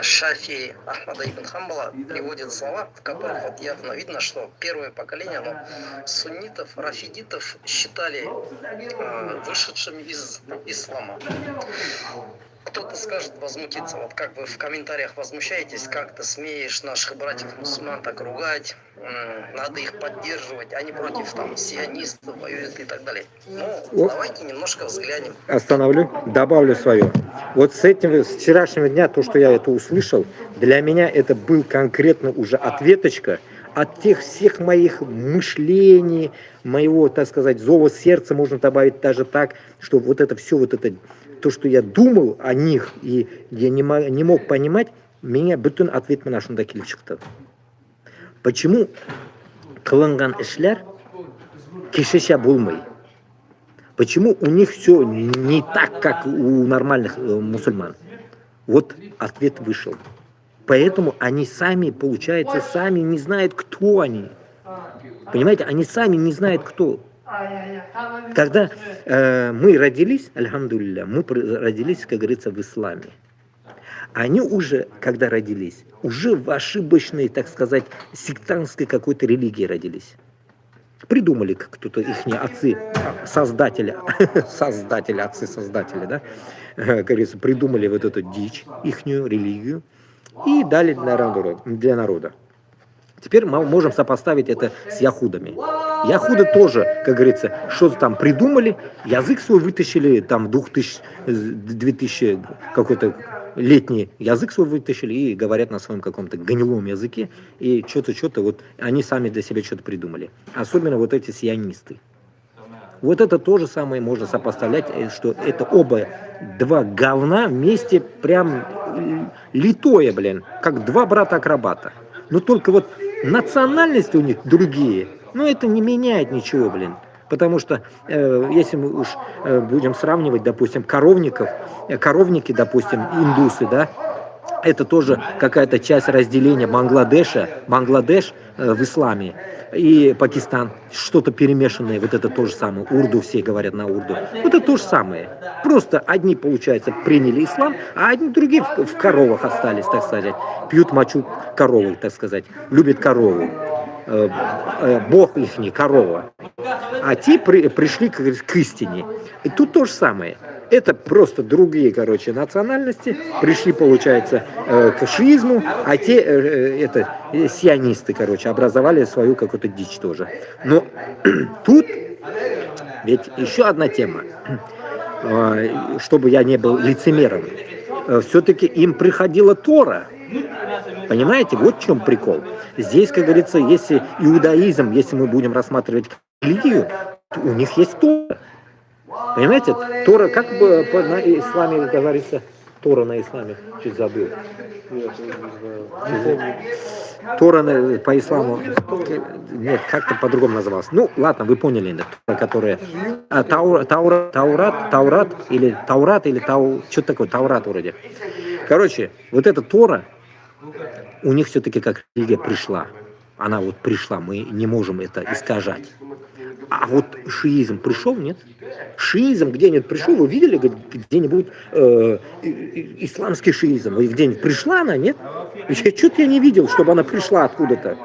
Шафии, Ахмада ибн Хамбала приводят слова, в которых вот явно видно, что первое поколение суннитов, рафидитов считали вышедшими из ислама. Кто-то скажет, возмутиться, вот как вы в комментариях возмущаетесь, как ты смеешь наших братьев-мусульман так ругать, надо их поддерживать, они против там сионистов воюют и так далее. Ну, давайте немножко взглянем. Остановлю, добавлю свое. Вот с вчерашнего дня, то, что я это услышал, для меня это был конкретно уже ответочка от тех всех моих мышлений, моего, так сказать, зова сердца, можно добавить даже так, что вот это все, вот это, то, что я думал о них, и я не мог понимать, меня бүтін ответ мына шунда келіп шықты. Почему қылынған ішлер кешеше болмай? Почему у них все не так, как у нормальных мусульман? Вот ответ вышел. Поэтому они сами, получается, сами не знают, кто они. Понимаете, они сами не знают, кто. Когда мы родились, альхамдулилля, мы родились, как говорится, в исламе. Они уже, когда родились, уже в ошибочной, так сказать, сектантской какой-то религии родились. Придумали кто-то их отцы, создатели, отцы-создатели, да, как говорится, придумали вот эту дичь, ихнюю религию и дали для народа. Теперь мы можем сопоставить это с яхудами. Яхуды тоже, как говорится, что-то там придумали, язык свой вытащили, там 2000 какой-то летний язык свой вытащили и говорят на своем каком-то гнилом языке, и что-то вот они сами для себя что-то придумали. Особенно вот эти сионисты. Вот это то же самое можно сопоставлять, что это два говна вместе прям литое, блин, как два брата-акробата. Но только вот национальности у них другие, Но это не меняет ничего, блин. Потому что, если мы уж будем сравнивать, допустим, коровники, допустим, индусы, да, это тоже какая-то часть разделения Бангладеш в исламе, и Пакистан, что-то перемешанное, вот это то же самое, урду, все говорят на урду, вот это то же самое. Просто одни, получается, приняли ислам, а одни другие в коровах остались, так сказать, пьют мочу коровы, так сказать, любят корову. Бог ихний, корова. А те пришли к истине. И тут то же самое. Это просто другие, короче, национальности пришли, получается, к шиизму, а те, сионисты, короче, образовали свою какую-то дичь тоже. Но тут ведь еще одна тема, чтобы я не был лицемером. Все-таки им приходила Тора. Понимаете, вот в чем прикол. Здесь, как говорится, если иудаизм, если мы будем рассматривать религию, то у них есть Тора. Понимаете, Тора, как бы на исламе говорится, Тора на исламе, чуть забыл. Тора по исламу, нет, как-то по-другому называлось. Ну, ладно, вы поняли, да, которая... Таурат, или что-то такое, Таурат вроде. Короче, вот эта Тора, у них все-таки как религия пришла. Она вот пришла, мы не можем это искажать. А вот шиизм пришел, нет? Шиизм где-нибудь пришел, вы видели где-нибудь исламский шиизм? Вы где-нибудь пришла она, нет? Что-то я не видел, чтобы она пришла откуда-то.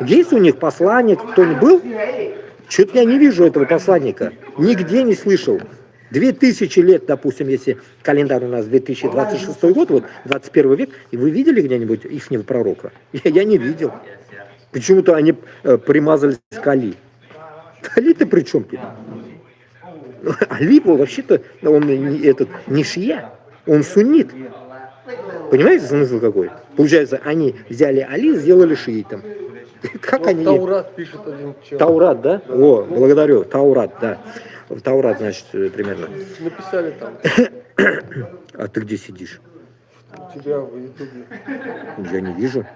Есть у них посланник, кто-нибудь был? Что-то я не вижу этого посланника. Нигде не слышал. 2000 лет, допустим, если календарь у нас 2026 год, вот 21 век, и вы видели где-нибудь ихнего пророка? Я не видел. Почему-то они примазались к Али. Али-то при чем тут? Али вообще-то, он не шия, он суннит. Понимаете смысл какой? Получается, они взяли Али, сделали шиитом. Как вот они... Таурат пишет один человек. Таурат, да? О, благодарю. Таурат, да. Таурат, значит, примерно. Написали там. А ты где сидишь? У тебя в Ютубе. Я не вижу.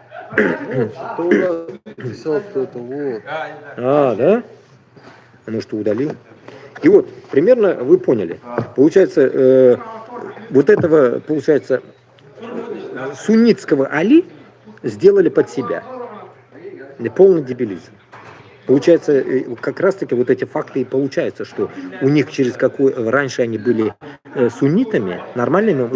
Таурат писал кто-то, вот. А, да? А может, ты удалил? И вот, примерно вы поняли. Получается, вот этого, получается, суннитского Али сделали под себя. Полный дебилизм. Получается, как раз-таки вот эти факты и получаются, что у них через какой... Раньше они были суннитами, нормальными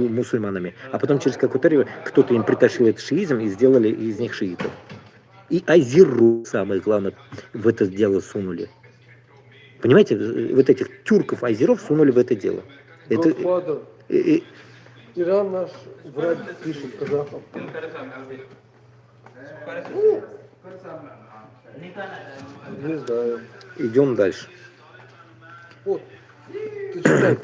мусульманами, а потом через какой-то время кто-то им притащил этот шиизм и сделали из них шиитов. И азиру, самое главное, в это дело сунули. Понимаете, вот этих тюрков, азиров сунули в это дело. Это... Иран наш врач пишет казахам. Не знаю. Идем дальше. Вот.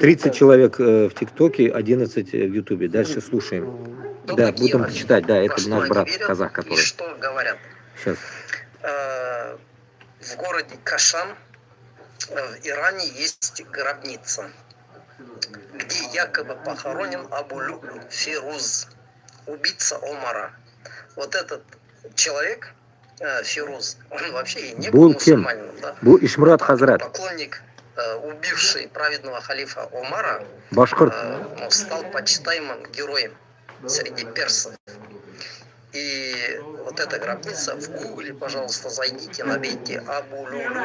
30 человек в ТикТоке, 11 в Ютубе. Дальше слушаем. Да, будем читать. Да, это наш брат казах, который. И что говорят? Сейчас. В городе Кашан в Иране есть гробница, где якобы похоронен Абу Лю'лю Фируз, убийца Омара. Вот этот человек, Фируз, он вообще и не был мусульманином, да? Был Ишмурат Хазрат. Поклонник, убивший праведного халифа Омара, Башкирт. стал почитаемым героем среди персов. И вот эта гробница, в гугле, пожалуйста, зайдите, набейте Абу Лю'лю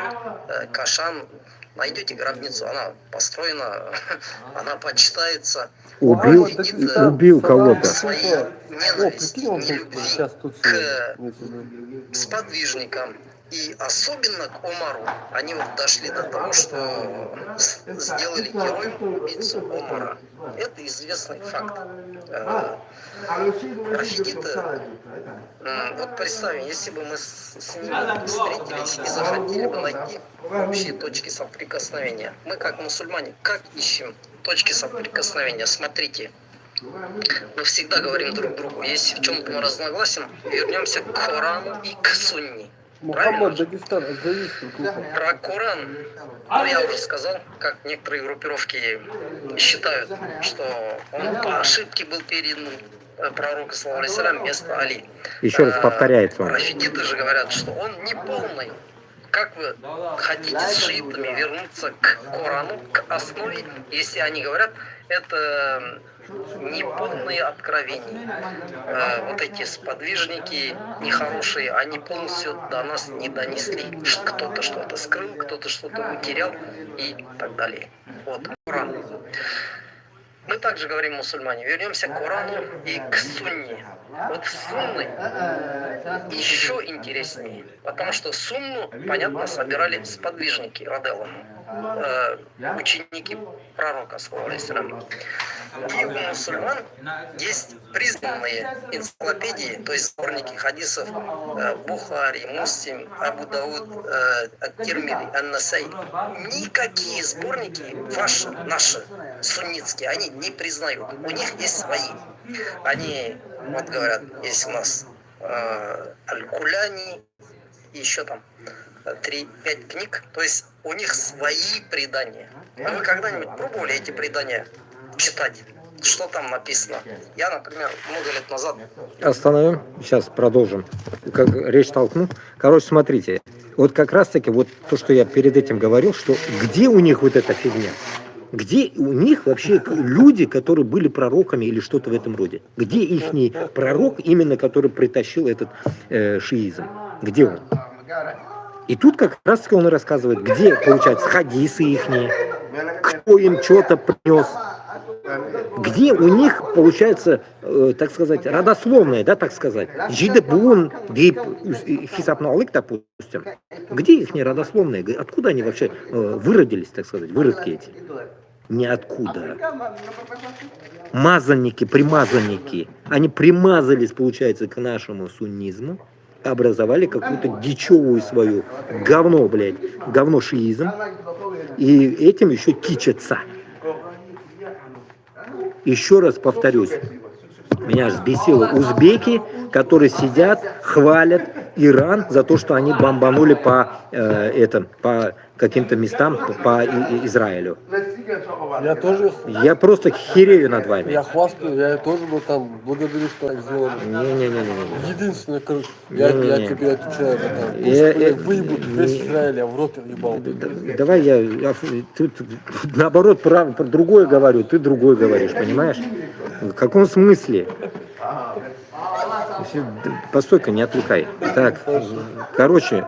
Кашан, найдете гробницу, она построена, она почитается. Убил кого-то. Своей ненависти, нелюбви к сподвижникам. И особенно к Омару они вот дошли до того, что сделали героем убийцу Омара. Это известный факт. Рафидиты, вот представим, если бы мы с ними встретились и захотели бы найти общие точки соприкосновения. Мы как мусульмане, как ищем точки соприкосновения? Смотрите, мы всегда говорим друг другу, если в чем-то мы разногласим, вернемся к Корану и к Сунни. Мухаммад, Дагестан, отзовись. Про Коран, ну, я уже сказал, как некоторые группировки считают, что он по ошибке был передан пророку, саллаллаху алейхи вассалям, вместо Али. Еще раз повторяется он. Рафидиты же говорят, что он не полный. как вы хотите с шиитами вернуться к Корану, к основе, если они говорят, это не полные откровения. Вот эти сподвижники нехорошие, они полностью до нас не донесли. Кто-то что-то скрыл, кто-то что-то утерял и так далее. Вот, Коран. Мы также говорим, мусульмане, вернемся к Корану и к Сунне. Вот Сунны еще интереснее, потому что Сунну, понятно, собирали сподвижники, радаллаху, ученики пророка, саллаллаху алейхи. И у мусульман есть признанные энциклопедии, то есть сборники хадисов Бухари, Муслим, Абу Дауд, Ат-Тирмизи, Ан-Насаи. Никакие сборники ваши, наши, суннитские, они не признают. У них есть свои. Они, вот говорят, есть у нас Аль-Куляни, еще там 3-5 книг, то есть у них свои предания. А вы когда-нибудь пробовали эти предания читать? Что там написано? Я, например, много лет назад... Остановим, сейчас продолжим. Как речь толкну. Короче, смотрите, вот как раз-таки вот то, что я перед этим говорил, что где у них вот эта фигня? Где у них вообще люди, которые были пророками или что-то в этом роде? Где ихний пророк, именно который притащил этот шиизм? Где он? И тут как раз таки он и рассказывает, где, получается, хадисы ихние, кто им что-то принес, где у них, получается, так сказать, родословное, да, так сказать, жидебун, хисапналык, допустим, где ихние родословные, откуда они вообще выродились, так сказать, выродки эти? Ниоткуда. Мазанники, примазанники, они примазались, получается, к нашему суннизму, образовали какую-то дичевую свою говно, блядь, говно шиизм, и этим еще кичатся. Еще раз повторюсь, меня взбесило узбеки, которые сидят, хвалят Иран за то, что они бомбанули по каким-то местам, по Израилю. Я тоже... Я просто херею над вами. Я хвастаю, я тоже был там, благодарю, что так сделали. Не-не-не. Единственное, короче, я тебе отвечаю, там, выебут весь Израиль, я в рот ебал. Давай я тут наоборот про другое говорю, ты другое говоришь, понимаешь? В каком смысле? Постой-ка, не отвлекай. Так, короче,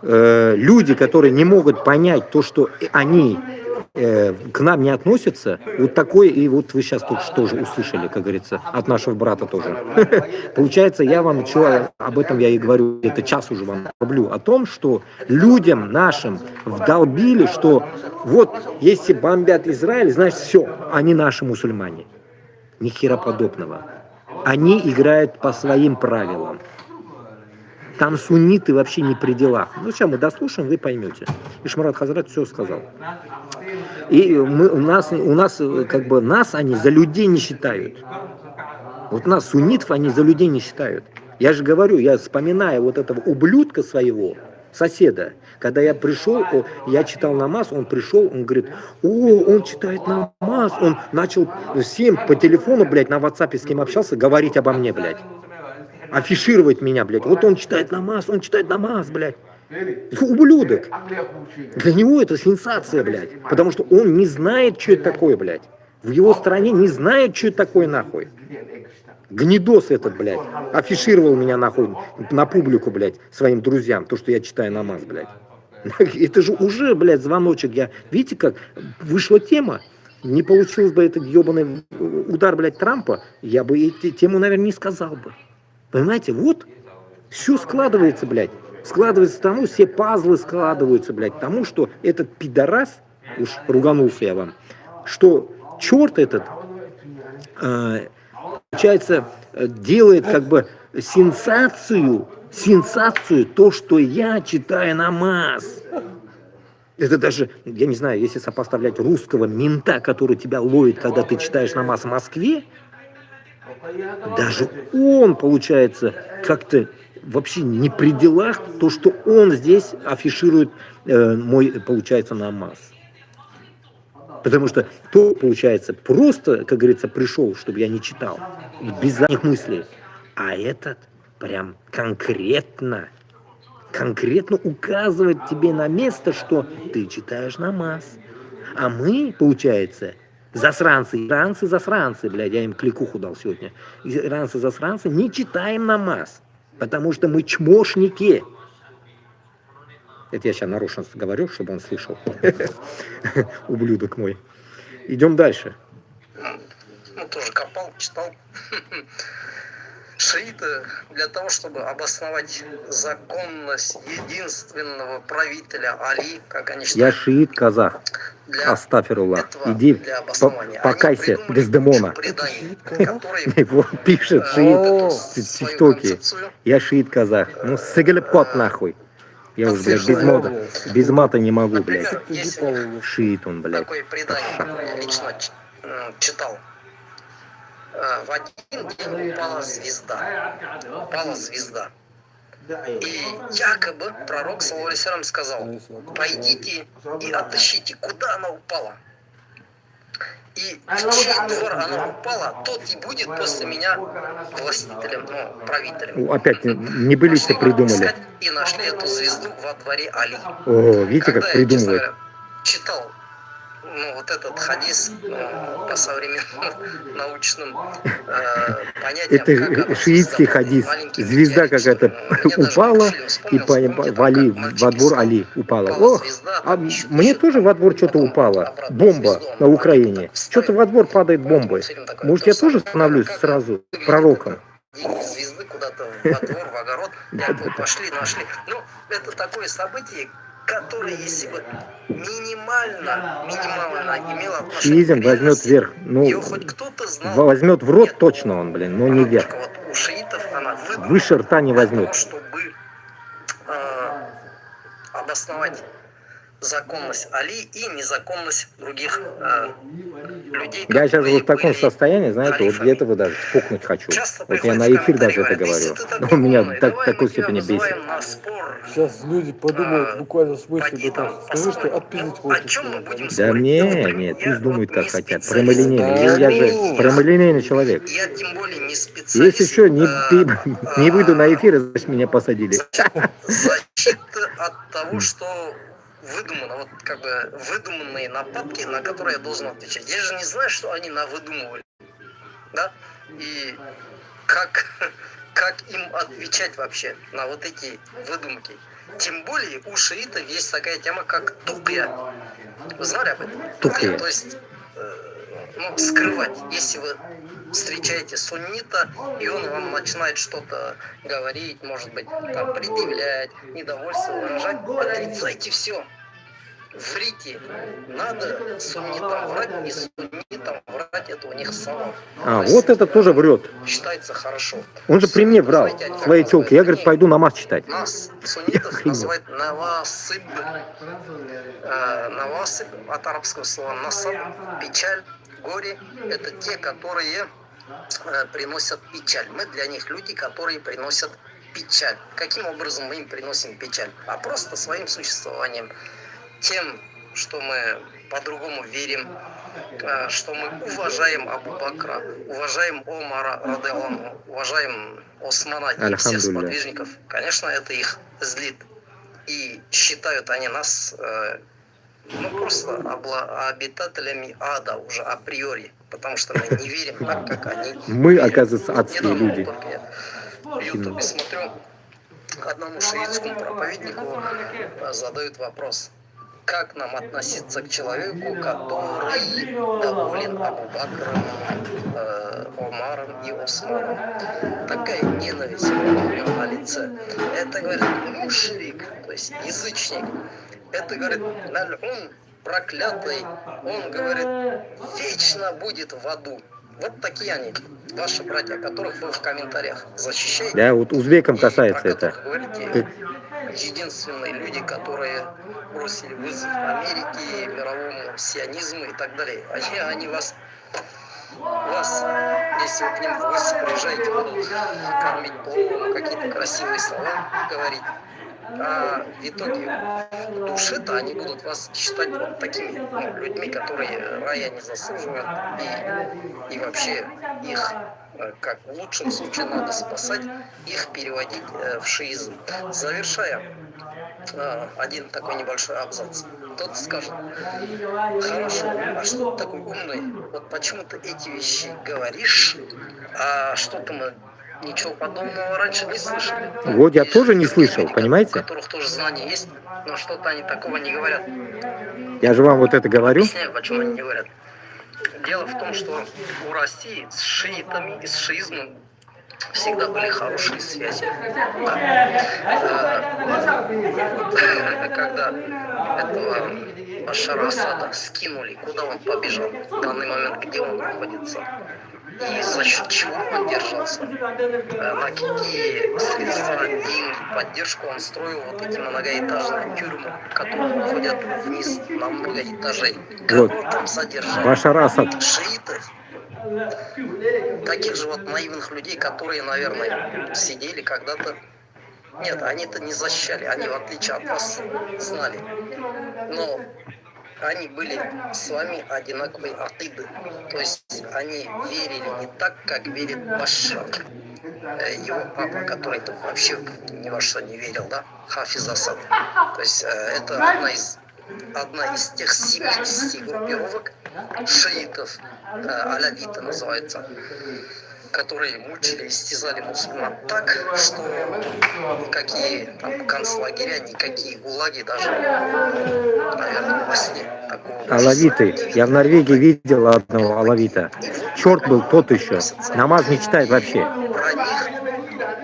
люди, которые не могут понять то, что они к нам не относятся, вот такой, и вот вы сейчас тут тоже услышали, как говорится, от нашего брата тоже. Получается, я вам, об этом я и говорю, это час уже вам говорю, о том, что людям нашим вдолбили, что вот, если бомбят Израиль, значит все, они наши мусульмане. Ни хера подобного. Они играют по своим правилам. Там сунниты вообще не при делах. Ну, сейчас мы дослушаем, вы поймете. Ишмарат Хазрат все сказал. И у нас как бы нас они за людей не считают. Вот нас, суннитов, они за людей не считают. Я же говорю, я вспоминаю вот этого ублюдка своего, соседа. Когда я пришел, я читал намаз, он пришел, он говорит, он читает намаз, он начал всем по телефону, блядь, на WhatsApp с кем общался, говорить обо мне, блядь. Афишировать меня, блядь. Вот он читает намаз, блядь. Ублюдок. Для него это сенсация, блядь. Потому что он не знает, что это такое, блядь. В его стране не знает, что это такое, нахуй. Гнидос этот, блядь. Афишировал меня, нахуй, на публику, блядь, своим друзьям. То, что я читаю намаз, блядь. Это же уже, блядь, звоночек. Видите, как вышла тема? Не получилось бы этот ебаный удар, блядь, Трампа, я бы тему, наверное, не сказал бы. Понимаете, вот все складывается, блядь. Складывается тому, все пазлы складываются, блядь, тому, что этот пидорас, уж руганулся я вам, что черт этот, получается, делает как бы сенсацию, то, что я читаю намаз. Это даже, я не знаю, если сопоставлять русского мента, который тебя ловит, когда ты читаешь намаз в Москве, даже он, получается, как-то вообще не при делах, то, что он здесь афиширует мой, получается, намаз. Потому что то, получается, просто, как говорится, пришел, чтобы я не читал, без задних мыслей. А этот прям конкретно конкретно указывает тебе на место, что ты читаешь намаз. А мы, получается, засранцы, блядь, я им кликуху дал сегодня. Засранцы, не читаем намаз, потому что мы чмошники. Это я сейчас нарочно говорю, чтобы он слышал. Ублюдок мой. Идем дальше. Ну, тоже копал, читал. Шииты для того, чтобы обосновать законность единственного правителя Али, как они Я считают. шиит казах. Астафируллах. Иди покайся, Дездемона. Вот пишет шиит в ТикТоке. Я шиит казах. Ну, сыгалепкот нахуй. Я уже, блядь, без мата не могу, блядь. Шиит он, блядь. Такое предание я лично читал. В один день упала звезда. И якобы пророк, саллаллаху алейхи вассалям, сказал: пойдите и отыщите, куда она упала. И в чей двор она упала, тот и будет после меня властителем, ну, правителем. Опять не были что придумали. И нашли эту звезду во дворе Али. О, видите, как придумывают. Я, читал, ну, вот этот хадис по современным научным понятиям. Это шиитский хадис. Звезда какая-то упала и во двор Али упала. Ох, а мне тоже во двор что-то упало. Бомба на Украине. Что-то во двор падает бомбой. Может, я тоже становлюсь сразу пророком? Звезды куда-то во двор, в огород. Пошли, нашли. Ну, это такое событие, которое, если бы минимально имело отношение шиизм к возьмет вверх. Ну, ее хоть кто-то знал. Возьмет в рот точно он, блин, но не вверх. Вот у шиитов она выше рта не возьмет. Того, чтобы обосновать законность Али и незаконность других людей. Я сейчас вот в таком состоянии, знаете, вот для этого даже чпокнуть хочу. Вот я на эфир даже это говорю. У меня такой степени бесит. Сейчас люди подумают буквально в смысле, скажи, что отпиздить хочешь. Да нет, пусть думают как хотят. Прямолинейный. Я же прямолинейный человек. Я тем более не специалист. Если что, не выйду на эфир, значит меня посадили. Защита от того, что выдумано, вот как бы выдуманные нападки, на которые я должен отвечать. Я же не знаю, что они навыдумывали, да? И как им отвечать вообще на вот эти выдумки? Тем более у шиитов есть такая тема, как тукья. Вы знали об этом? Тукья. То есть скрывать. Если вы встречаете суннита, и он вам начинает что-то говорить, может быть, там, предъявлять, недовольство выражать, отрицайте все. Врите. Надо суннитам врать, и суннитам врать это у них само. Вот это тоже врет. Считается хорошо. Он же при мне врал, своей тёлке. Я, говорит, пойду намаз читать. Нас, суннитов, называют навасыб. Навасыб от арабского слова насаб, печаль, горе. Это те, которые приносят печаль. Мы для них люди, которые приносят печаль. Каким образом мы им приносим печаль? А просто своим существованием. Тем, что мы по-другому верим, что мы уважаем Абу Бакра, уважаем Омара, уважаем Османа и всех сподвижников. Конечно, это их злит. И считают они нас просто обитателями ада уже априори, потому что мы не верим так, как они. Мы, оказывается, адские люди. В Ютубе смотрю, одному шиитскому проповеднику задают вопрос: как нам относиться к человеку, который доволен Абу Бакром, Омаром и Османом? Такая ненависть у него на лице. Это, говорит, мушрик, то есть язычник. Это, говорит, наль-ун, проклятый. Он, говорит, вечно будет в аду. Вот такие они, ваши братья, которых вы в комментариях защищаете. Да, вот узбекам касается это. Говорите, единственные люди, которые бросили вызов Америке, мировому сионизму и так далее. Они вас, если вы к ним в гости приезжаете, будут кормить пловом, какие-то красивые слова говорить. А в итоге в душе-то они будут вас считать вот такими людьми, которые рая не заслуживают. И вообще их, как в лучшем случае, надо спасать, их переводить в шиизм. Завершая один такой небольшой абзац. Тот скажет: хорошо, а что ты такой умный? Вот почему ты эти вещи говоришь, а что-то мы ничего подобного раньше не слышали. Вот я Есть тоже не другие слышал, люди, понимаете? у которых тоже знания есть, но что-то они такого не говорят. Я же вам вот это говорю. Объясняю, почему они не говорят. Дело в том, что у России с шиитами и с шиизмом всегда были хорошие связи. Когда этого Башара Асада скинули, куда он побежал, в данный момент, где он находится, и за счет чего он держался, на какие средства, деньги, поддержку он строил вот эти многоэтажные тюрьмы, которые уходят вниз на много этажей. Вот. Кого там содержали? Башар Асад. Шиитов. Таких же вот наивных людей, которые, наверное, сидели когда-то. Нет, они-то не защищали, они, в отличие от вас, знали. Но они были с вами одинаковой акиды. То есть они верили не так, как верит Башар. Его папа, который тут вообще ни во что не верил, да? Хафиз Асад. То есть это одна из тех 70 группировок шиитов, алявиты называется, которые мучили, истязали мусульман так, что никакие там концлагеря, никакие гулаги даже, наверное, во сне такого Алавиты. Я в Норвегии видел одного алавита. Черт был тот еще. Намаз не читает вообще. Про них,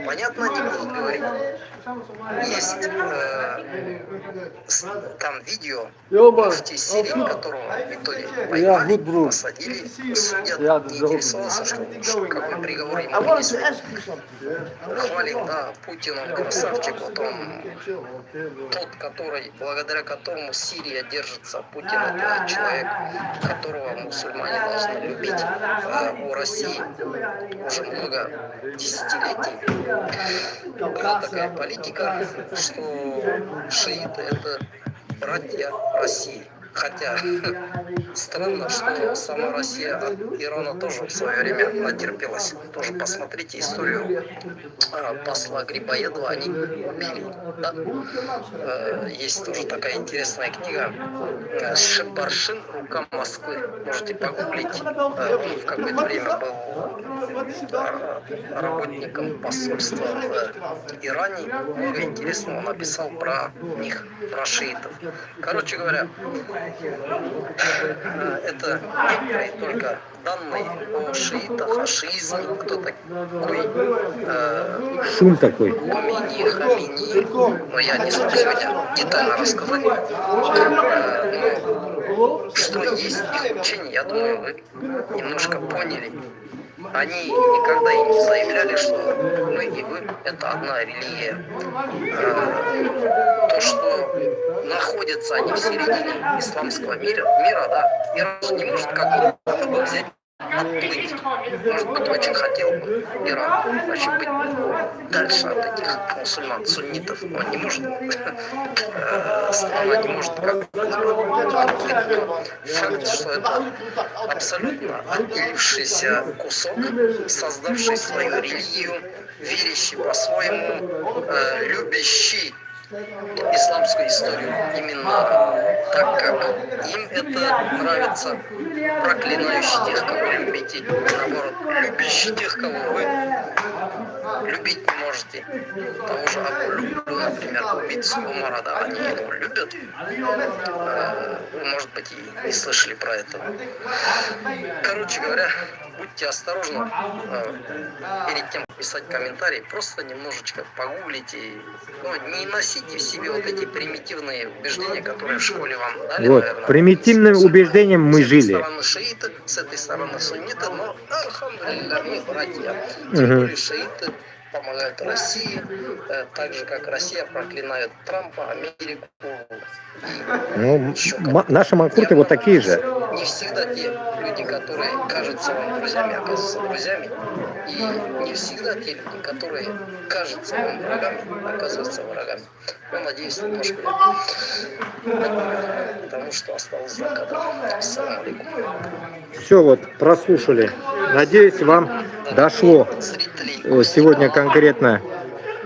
понятно, не будут говорить. Есть там видео муфти Сирии, которого в итоге поймали, посадили, судят, не интересовался, что какой приговор ему вынесли. Хвалил, да, Путин, он красавчик, вот он тот, который, благодаря которому Сирия держится. Путин — это человек, которого мусульмане должны любить. А у России уже много десятилетий была такая политика, что шииты — это братья России. Хотя странно, что сама Россия от Ирана тоже в свое время натерпелась. Тоже посмотрите историю посла Грибоедова, они убили. Да? Есть тоже такая интересная книга «Шибаршин. Рука Москвы». Можете погуглить. Он в какое-то время был работником посольства в Иране. Много интересного написал про них, про шиитов. Короче говоря, это некоторые только данные о шиитах, о шиизме, кто такой Шум такой. Хамини. Но я не смогу сегодня детально рассказать. Но что есть их учение, я думаю, вы немножко поняли. Они никогда и не заявляли, что мы и вы — это одна религия. То, что находятся они в середине исламского мира, да, Иран же не может как будто бы взять, отплыть. Может быть, очень хотел бы Иран вообще быть дальше от этих мусульман, суннитов. Он не может, страна не может как отплыть. Факт, что это абсолютно отделившийся кусок, создавший свою религию, верящий по-своему, любящий исламскую историю именно так, как им это нравится, проклинающий тех, кого любите, наоборот, любящий тех, кого вы любить не можете. Того же Абу Люблю, например, убийцу Умара, да, они его любят. Вы, может быть, и не слышали про это. Короче говоря, будьте осторожны перед тем, как писать комментарии, просто немножечко погуглите. Ну, не носите в себе вот эти примитивные убеждения, которые в школе вам дали, Вот, наверное. примитивным убеждением мы жили. С этой стороны шииты, с этой стороны сунниты, но, альхамдулилля, мы братья. Тем более шииты помогают России, так же, как Россия проклинает Трампа, Америку. Ну, наши манкурты вот такие же. Не всегда те люди, которые кажутся вам друзьями, оказываются друзьями. И не всегда те люди, которые кажутся вам врагами, оказываются врагами. Но, надеюсь, немножко потому что осталось за кадром. Ассаламу алейкум. Все вот, прослушали. Надеюсь, вам дошло Зрителей сегодня конкретно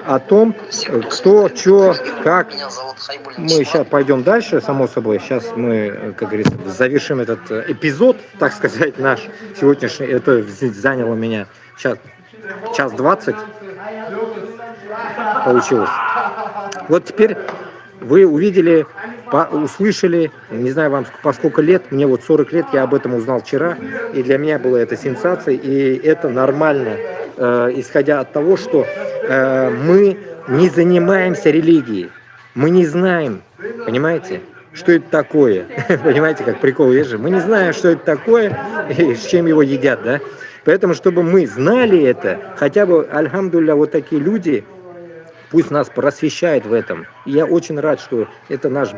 о том, Всем кто, что, как. Меня зовут Хайбулин Мы сейчас Ишмат. пойдем дальше, само собой. Сейчас мы, как говорится, завершим этот эпизод, так сказать, наш сегодняшний. Это заняло меня час 20 получилось. Вот теперь вы увидели, услышали, не знаю вам по сколько лет, мне вот 40 лет, я об этом узнал вчера, и для меня было это сенсацией, и это нормально, исходя от того, что мы не занимаемся религией, мы не знаем, понимаете, что это такое, понимаете, как прикол есть же, мы не знаем, что это такое, и с чем его едят, да, поэтому, чтобы мы знали это, хотя бы, альхамдулилля, вот такие люди, пусть нас просвещает в этом. И я очень рад, что это наш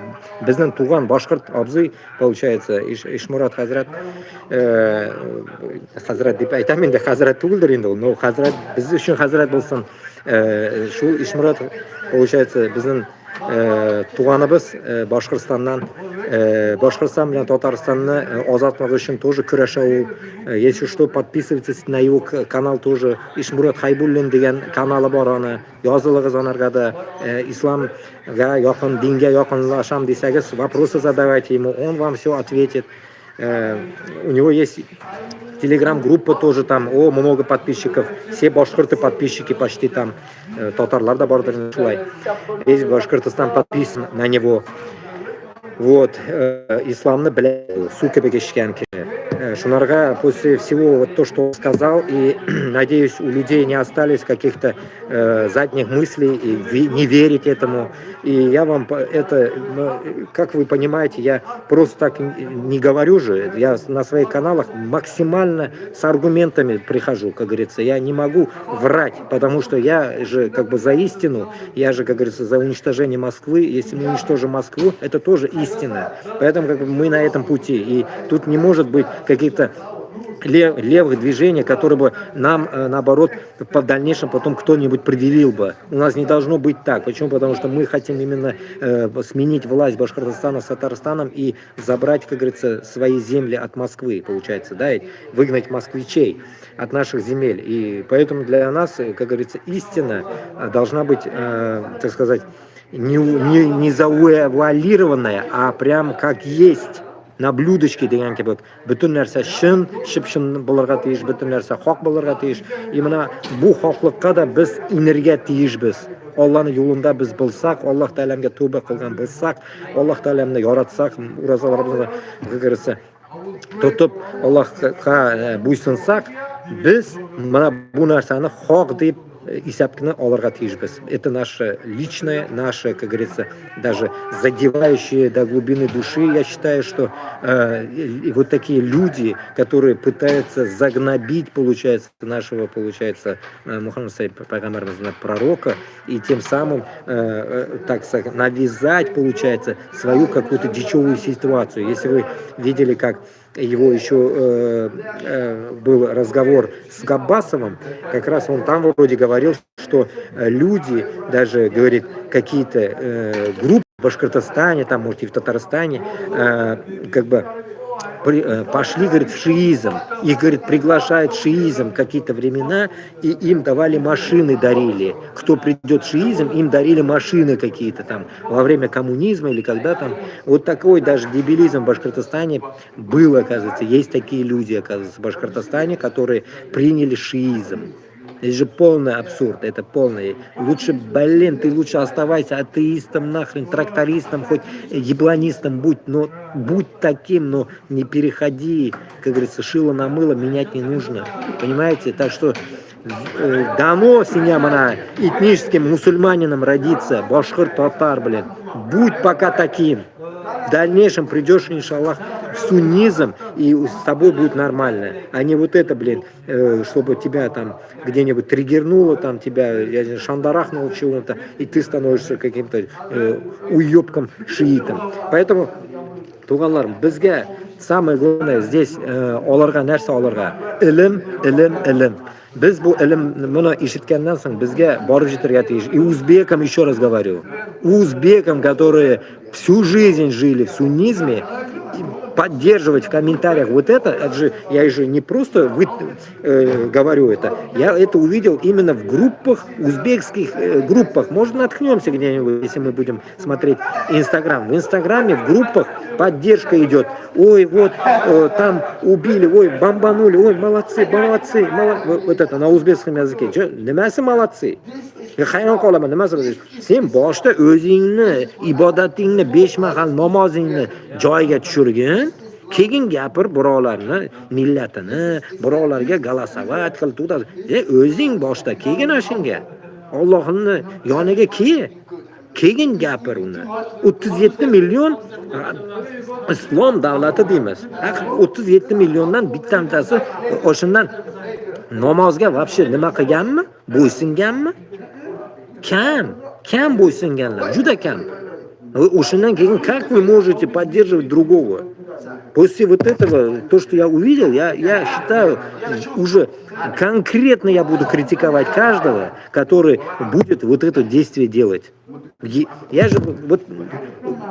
біздің туған башқұрт абзый, получается, Ишмурат Хазрат, Хазрат деп айтамын енді, Хазрат түгілдір енді, но Хазрат, біз үшін Хазрат болсын, шул Ишмурат, получается, біздің туғаныбыз Башқұртстаннан, Башқұртстан мен Татарстанны азатлығы үшін тоже күрәшә ул. Если что, подписывайтесь на его канал тоже. Ишмурат Хайбуллин деген каналы бар аны. Язылыгыз анарга да исламга якын, динге якынлашам десәгез, вопросы задавайте ему, он вам все ответит. У него есть телеграм-группа тоже там, много подписчиков, все башкорты подписчики почти там, татарлар да бардыр шулай. Весь Башкортостан подписан на него. Вот, исламны біледі, сука бекешкен кеше. Шунарға после всего вот то, что он сказал, и надеюсь, у людей не остались каких-то задних мыслей, и не верить этому. И я вам это, как вы понимаете, я просто так не говорю же, я на своих каналах максимально с аргументами прихожу, как говорится. Я не могу врать, потому что я же как бы за истину, я же, как говорится, за уничтожение Москвы. Если мы уничтожим Москву, это тоже истина. Поэтому как бы мы на этом пути. И тут не может быть каких-то левых движений, которые бы нам, наоборот, в дальнейшем потом кто-нибудь предъявил бы. У нас не должно быть так. Почему? Потому что мы хотим именно сменить власть Башкортостана с Татарстаном и забрать, как говорится, свои земли от Москвы, получается, да, и выгнать москвичей от наших земель. И поэтому для нас, как говорится, истина должна быть, так сказать, не завуалированная, а прям как есть. На блюдечке деген кебек бүтін нәрсе шып-шын болырға тиіш, бүтін нәрсе хақ болырға тиіш. И мына бұл хақлыққа да біз инерге тиішбіз. Алланың жолында біз болсақ, Аллах Тағаламға тәубә қылған болсақ, Аллах Тағаламны яратсақ, уразаларымызға, как говорится, тұтып Аллахқа буйсынсақ, біз мына бұл нәрсені хақ деп исәпкіні алырға тиішбіз. Это наше личное, наше, как говорится, даже задевающее до глубины души. Я считаю, что вот такие люди, которые пытаются загнобить, получается, нашего, получается, Мухаммада Пайгамбарымызна пророка, и тем самым, так сказать, навязать, получается, свою какую-то дичевую ситуацию. Если вы видели, как его еще был разговор с Габбасовым, как раз он там вроде говорил, что люди, даже, говорит, какие-то группы в Башкортостане, там, может, и в Татарстане, как бы пошли, говорит, в шиизм. Их, говорит, приглашают в шиизм какие-то времена, и им давали машины, дарили. Кто придет в шиизм, им дарили машины какие-то там во время коммунизма или когда там. Вот такой даже дебилизм в Башкортостане был, оказывается. Есть такие люди, оказывается, в Башкортостане, которые приняли шиизм. Это же полный абсурд, это полный. Лучше, блин, ты лучше оставайся атеистом, нахрен, трактористом, хоть ебланистом будь, но будь таким, но не переходи, как говорится, шило на мыло менять не нужно, понимаете? Так что дано синям она этническим мусульманином родиться, башкир, татар, блин, будь пока таким. В дальнейшем придешь, иншаллах, в суннизм, и с тобой будет нормально. А не вот это, блин, чтобы тебя там где-нибудь триггернуло, там тебя, я не знаю, шандарахнуло чего-то, и ты становишься каким-то уебком шиитом. Поэтому, туғанларым, бізге самое главное здесь оларға нәрсе оларға. Илім. Біз бұл ілім, мұны ишіткеннен соң бізге барып жетерге тиіш. И узбекам, еще раз говорю, узбекам, которые всю жизнь жили в суннизме, поддерживать в комментариях вот это же, я же не просто говорю это, я это увидел именно в группах, узбекских группах. Может, наткнемся где-нибудь, если мы будем смотреть Инстаграм. В Инстаграме, в группах поддержка идет. Ой, вот там убили, ой, бомбанули, ой, молодцы, молодцы, вот это на узбекском языке. Nimasi молодцы? Hayron qolaman, nimasi? Sen boshda o'zingni, ibodatingni, 5 mahal namozingni joyiga tushirgin. Keyin gapir birovlarni millatini, birovlarga galasavat qil, o'zing boshda keyin ashunga. Allohning yoniga keyin gapir uni. 37 million islom davlati deymiz. 37 milliondan bittasi o'shandan namozga вообще nima qilganmi? Bo'ysunganmi? Kam bo'ysunganlar, juda kam. O'shandan keyin как вы можете поддерживать другого? После вот этого, то, что я увидел, я считаю, уже конкретно я буду критиковать каждого, который будет вот это действие делать. Я же, вот,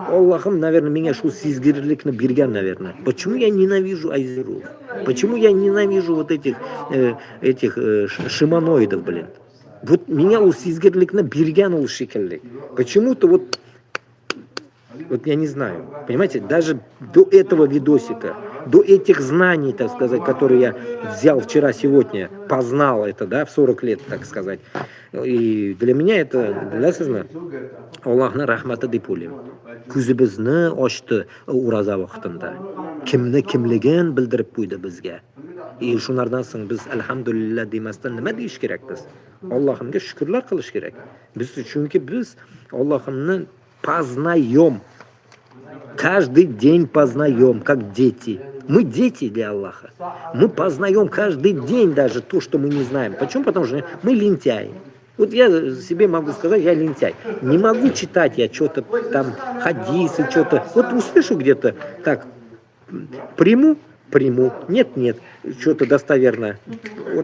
Аллахом, наверное, меня шел сизгирлик на береган, наверное. Почему я ненавижу Айзеру? Почему я ненавижу вот этих шиманоидов, блин? Вот меня у сизгирлик на береган у шикерлик. Почему-то вот я не знаю, понимаете, даже до этого видосика, до этих знаний, так сказать, которые я взял вчера-сегодня, познал это, да, в 40 лет, так сказать. И для меня это, bilasizmi, Allohning rahmati deb o'ylayman. Ko'zimizni ochdi uraza vaqtida. Kimligin bildirib qo'ydi bizga. И shunlardan so'ng biz alhamdulillah demasdan nima deyish kerak biz? Allohimga shukrlar qilish kerak. Chunki biz Allohimni познаем. Каждый день познаем, как дети. Мы дети для Аллаха. Мы познаем каждый день даже то, что мы не знаем. Почему? Потому что мы лентяи. Вот я себе могу сказать, я лентяй. Не могу читать я что-то там, хадисы, что-то. Вот услышу где-то, так, приму. Нет, что-то достоверно.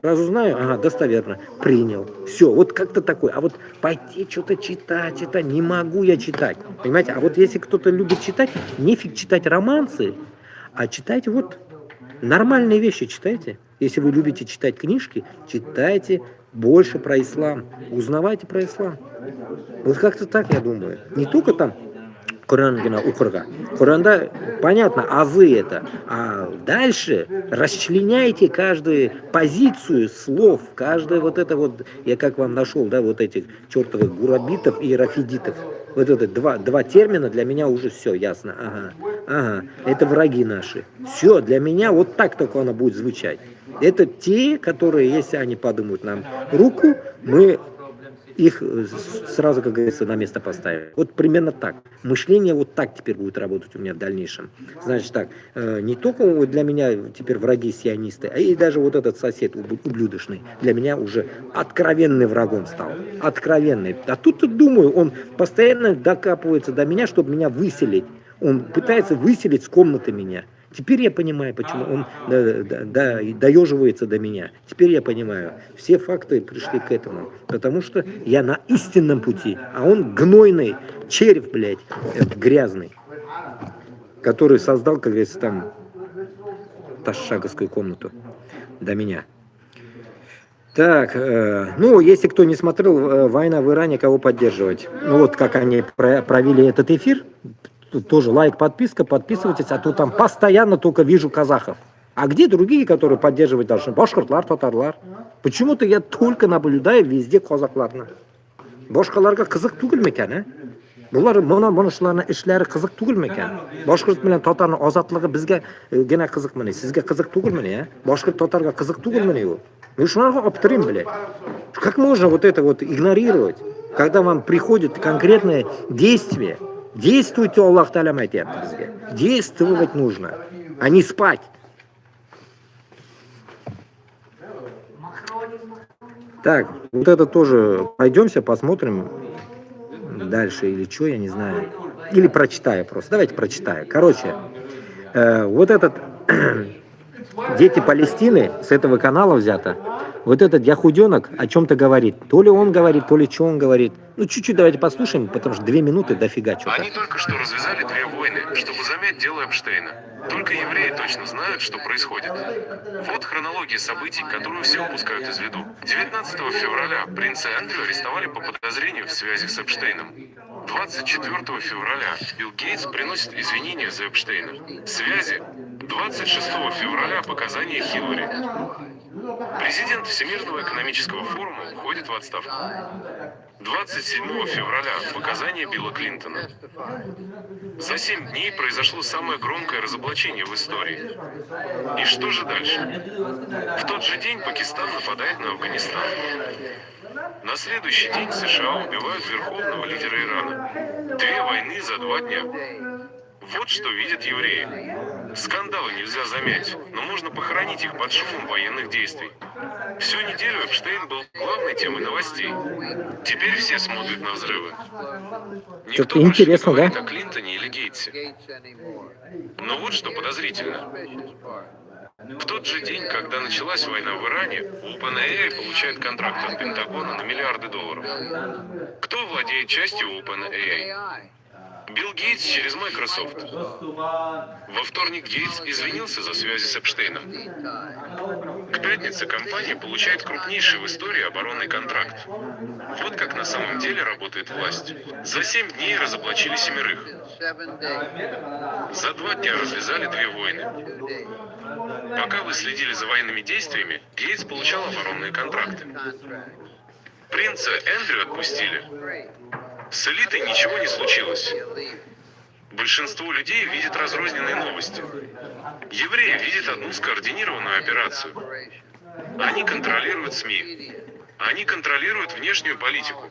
Разузнаю, ага, достоверно. Принял. Все, вот как-то такое. А вот пойти что-то читать, это не могу я читать. Понимаете? А вот если кто-то любит читать, нефиг читать романсы, а читайте вот нормальные вещи читайте. Если вы любите читать книжки, читайте больше про ислам. Узнавайте про ислам. Вот как-то так, я думаю. Не только там Корангина укрга. Коранда, понятно, азы это. А дальше расчленяйте каждую позицию слов, каждое вот это вот, я как вам нашел, да, вот этих чертовых гурабитов и рафидитов. Вот это два термина для меня уже все ясно. Ага, это враги наши. Все, для меня вот так только оно будет звучать. Это те, которые, если они подумают нам руку, мы их сразу, как говорится, на место поставим. Вот примерно так. Мышление вот так теперь будет работать у меня в дальнейшем. Значит так, не только для меня теперь враги сионисты, а и даже вот этот сосед ублюдочный для меня уже откровенным врагом стал. Откровенный. А тут, думаю, он постоянно докапывается до меня, чтобы меня выселить. Он пытается выселить с комнаты меня. Теперь я понимаю, почему он доеживается до меня. Теперь я понимаю, все факты пришли к этому. Потому что я на истинном пути, а он гнойный червь, блядь, грязный, который создал, как говорится, там ташаговскую комнату до меня. Так, ну, если кто не смотрел, война в Иране, кого поддерживать? Ну, вот как они провели этот эфир. Тут тоже лайк, подписка, подписывайтесь, а то там постоянно только вижу казахов. А где другие, которые поддерживать должны? Башкортлар, татарлар. Почему-то я только наблюдаю везде казахларны. Башкаларга кызык түгел мекен, а? Булар монушыларны эшләре кызык түгел мекен? Башкорт белән татарның азатлыгы безгә генә кызыкмыни? Сезгә кызык түгелмени, а? Башкорт татарга кызык түгелмени ул? Вы шунарга аптырыйм, блядь. Как можно вот это вот игнорировать, когда вам приходит конкретное действие? Действуйте, Аллах Та'аля айтяпты бізге. Действовать нужно, а не спать. Так, вот это тоже пройдемся, посмотрим дальше или что, я не знаю. Или прочитаю просто. Давайте прочитаю. Короче, вот этот «Дети Палестины» с этого канала взято. Вот этот яхуденок о чем-то говорит. То ли он говорит, то ли что он говорит. Ну, чуть-чуть давайте послушаем, потому что 2 минуты дофига что-то. Они только что развязали 2 войны, чтобы замять дело Эпштейна. Только евреи точно знают, что происходит. Вот хронология событий, которую все упускают из виду. 19 февраля принца Эндрю арестовали по подозрению в связи с Эпштейном. 24 февраля Билл Гейтс приносит извинения за Эпштейна. Связи. 26 февраля показания Хиллари. Президент Всемирного экономического форума уходит в отставку. 27 февраля показания Билла Клинтона. За 7 дней произошло самое громкое разоблачение в истории. И что же дальше? В тот же день Пакистан нападает на Афганистан. На следующий день США убивают верховного лидера Ирана. 2 войны за 2 дня. Вот что видят евреи. Скандалы нельзя замять, но можно похоронить их под шумом военных действий. Всю неделю Эпштейн был главной темой новостей. Теперь все смотрят на взрывы. Никто Что-то больше не интересно, говорит да? о Клинтоне или Гейтсе. Но вот что подозрительно. В тот же день, когда началась война в Иране, OpenAI получает контракт от Пентагона на миллиарды долларов. Кто владеет частью OpenAI? Билл Гейтс через Microsoft. Во вторник Гейтс извинился за связи с Эпштейном. К пятнице компания получает крупнейший в истории оборонный контракт. Вот как на самом деле работает власть. За 7 дней разоблачили 7. За 2 дня развязали 2 войны. Пока вы следили за военными действиями, Гейтс получал оборонные контракты. Принца Эндрю отпустили. С элитой ничего не случилось. Большинство людей видит разрозненные новости. Евреи видят одну скоординированную операцию. Они контролируют СМИ. Они контролируют внешнюю политику.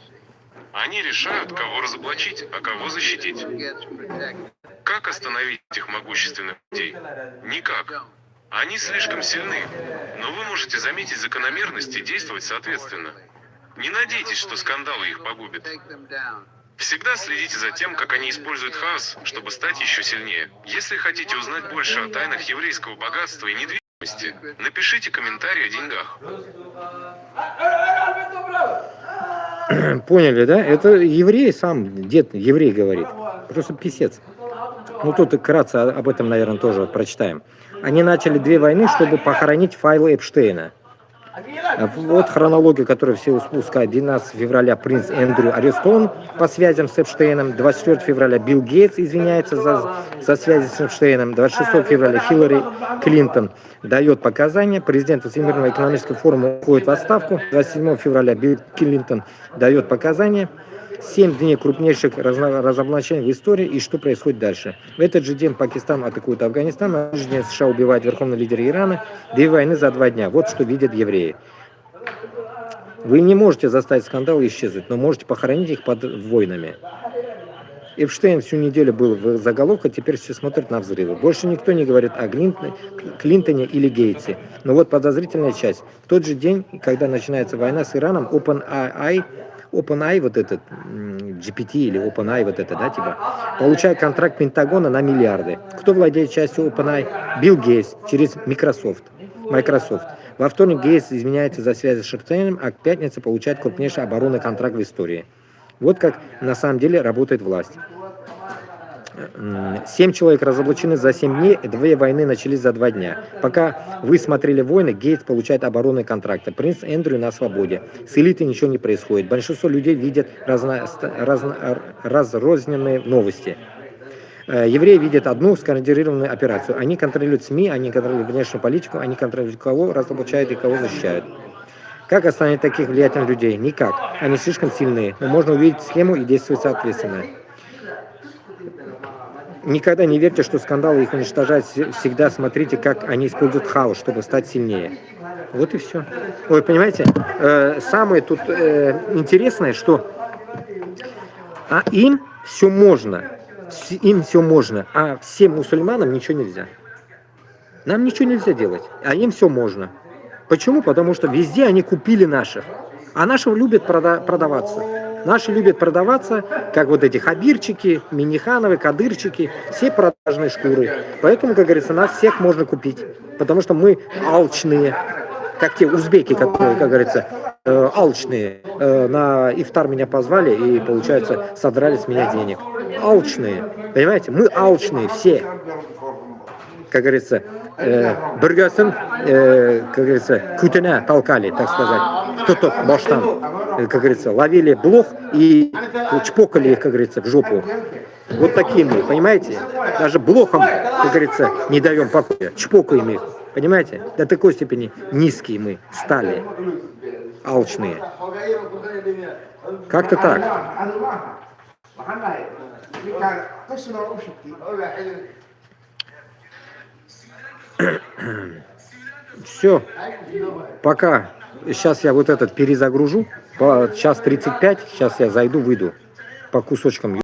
Они решают, кого разоблачить, а кого защитить. Как остановить этих могущественных людей? Никак. Они слишком сильны. Но вы можете заметить закономерность и действовать соответственно. Не надейтесь, что скандалы их погубят. Всегда следите за тем, как они используют хаос, чтобы стать еще сильнее. Если хотите узнать больше о тайнах еврейского богатства и недвижимости, напишите комментарий о деньгах. Поняли, да? Это еврей сам, дед еврей говорит. Просто писец. Ну тут вкратце об этом, наверное, тоже прочитаем. Они начали 2 войны, чтобы похоронить файлы Эпштейна. Вот хронология, которую все упускают. 12 февраля принц Эндрю арестован по связям с Эпштейном. 24 февраля Билл Гейтс извиняется за связи с Эпштейном. 26 февраля Хиллари Клинтон дает показания. Президент Всемирного экономического форума уходит в отставку. 27 февраля Билл Клинтон дает показания. 7 дней крупнейших разоблачений в истории. И что происходит дальше? В этот же день Пакистан атакует Афганистан. На следующий день США убивает верховного лидера Ирана. 2 войны за 2 дня. Вот что видят евреи. Вы не можете заставить скандалы исчезнуть, но можете похоронить их под войнами. Эпштейн всю неделю был в заголовках, теперь все смотрят на взрывы. Больше никто не говорит о Клинтоне или Гейтсе. Но вот подозрительная часть. В тот же день, когда начинается война с Ираном, OpenAI, вот этот, GPT или OpenAI, вот это, да, типа, получает контракт Пентагона на миллиарды. Кто владеет частью OpenAI? Билл Гейтс через Microsoft. Во вторник Гейтс изменяется за связи с Эпштейном, а к пятнице получает крупнейший оборонный контракт в истории. Вот как на самом деле работает власть. 7 человек разоблачены за 7 дней, 2 войны начались за 2 дня. Пока вы смотрели войны, Гейтс получает оборонные контракты. Принц Эндрю на свободе. С элитой ничего не происходит. Большинство людей видят разрозненные новости. Евреи видят одну скоординированную операцию. Они контролируют СМИ, они контролируют внешнюю политику, они контролируют, кого разоблачают и кого защищают. Как остановить таких влиятельных людей? Никак. Они слишком сильные. Но можно увидеть схему и действовать соответственно. Никогда не верьте, что скандалы их уничтожают. Всегда смотрите, как они используют хаос, чтобы стать сильнее. Вот и все. Ой, понимаете, самое тут интересное, что им все можно. Им все можно, а всем мусульманам ничего нельзя. Нам ничего нельзя делать, а им все можно. Почему? Потому что везде они купили наших. А наши любят продаваться. Наши любят продаваться, как вот эти хабирчики, минихановы, кадырчики, все продажные шкуры. Поэтому, как говорится, нас всех можно купить, потому что мы алчные. как те узбеки, которые, как говорится, алчные. На ифтар меня позвали и, получается, содрали с меня денег. Алчные. Понимаете? Мы алчные все. Как говорится, бürgösün, как говорится, кутене толкали, так сказать. Кто-то баштан, как говорится, ловили блох и чпокали их, как говорится, в жопу. Вот такие мы, понимаете? Даже блохам, как говорится, не даем покоя, чпокаем их. Понимаете? До такой степени низкие мы стали, алчные. Как-то так. Все, пока. Сейчас я вот этот перезагружу. Час 35, сейчас я зайду, выйду по кусочкам.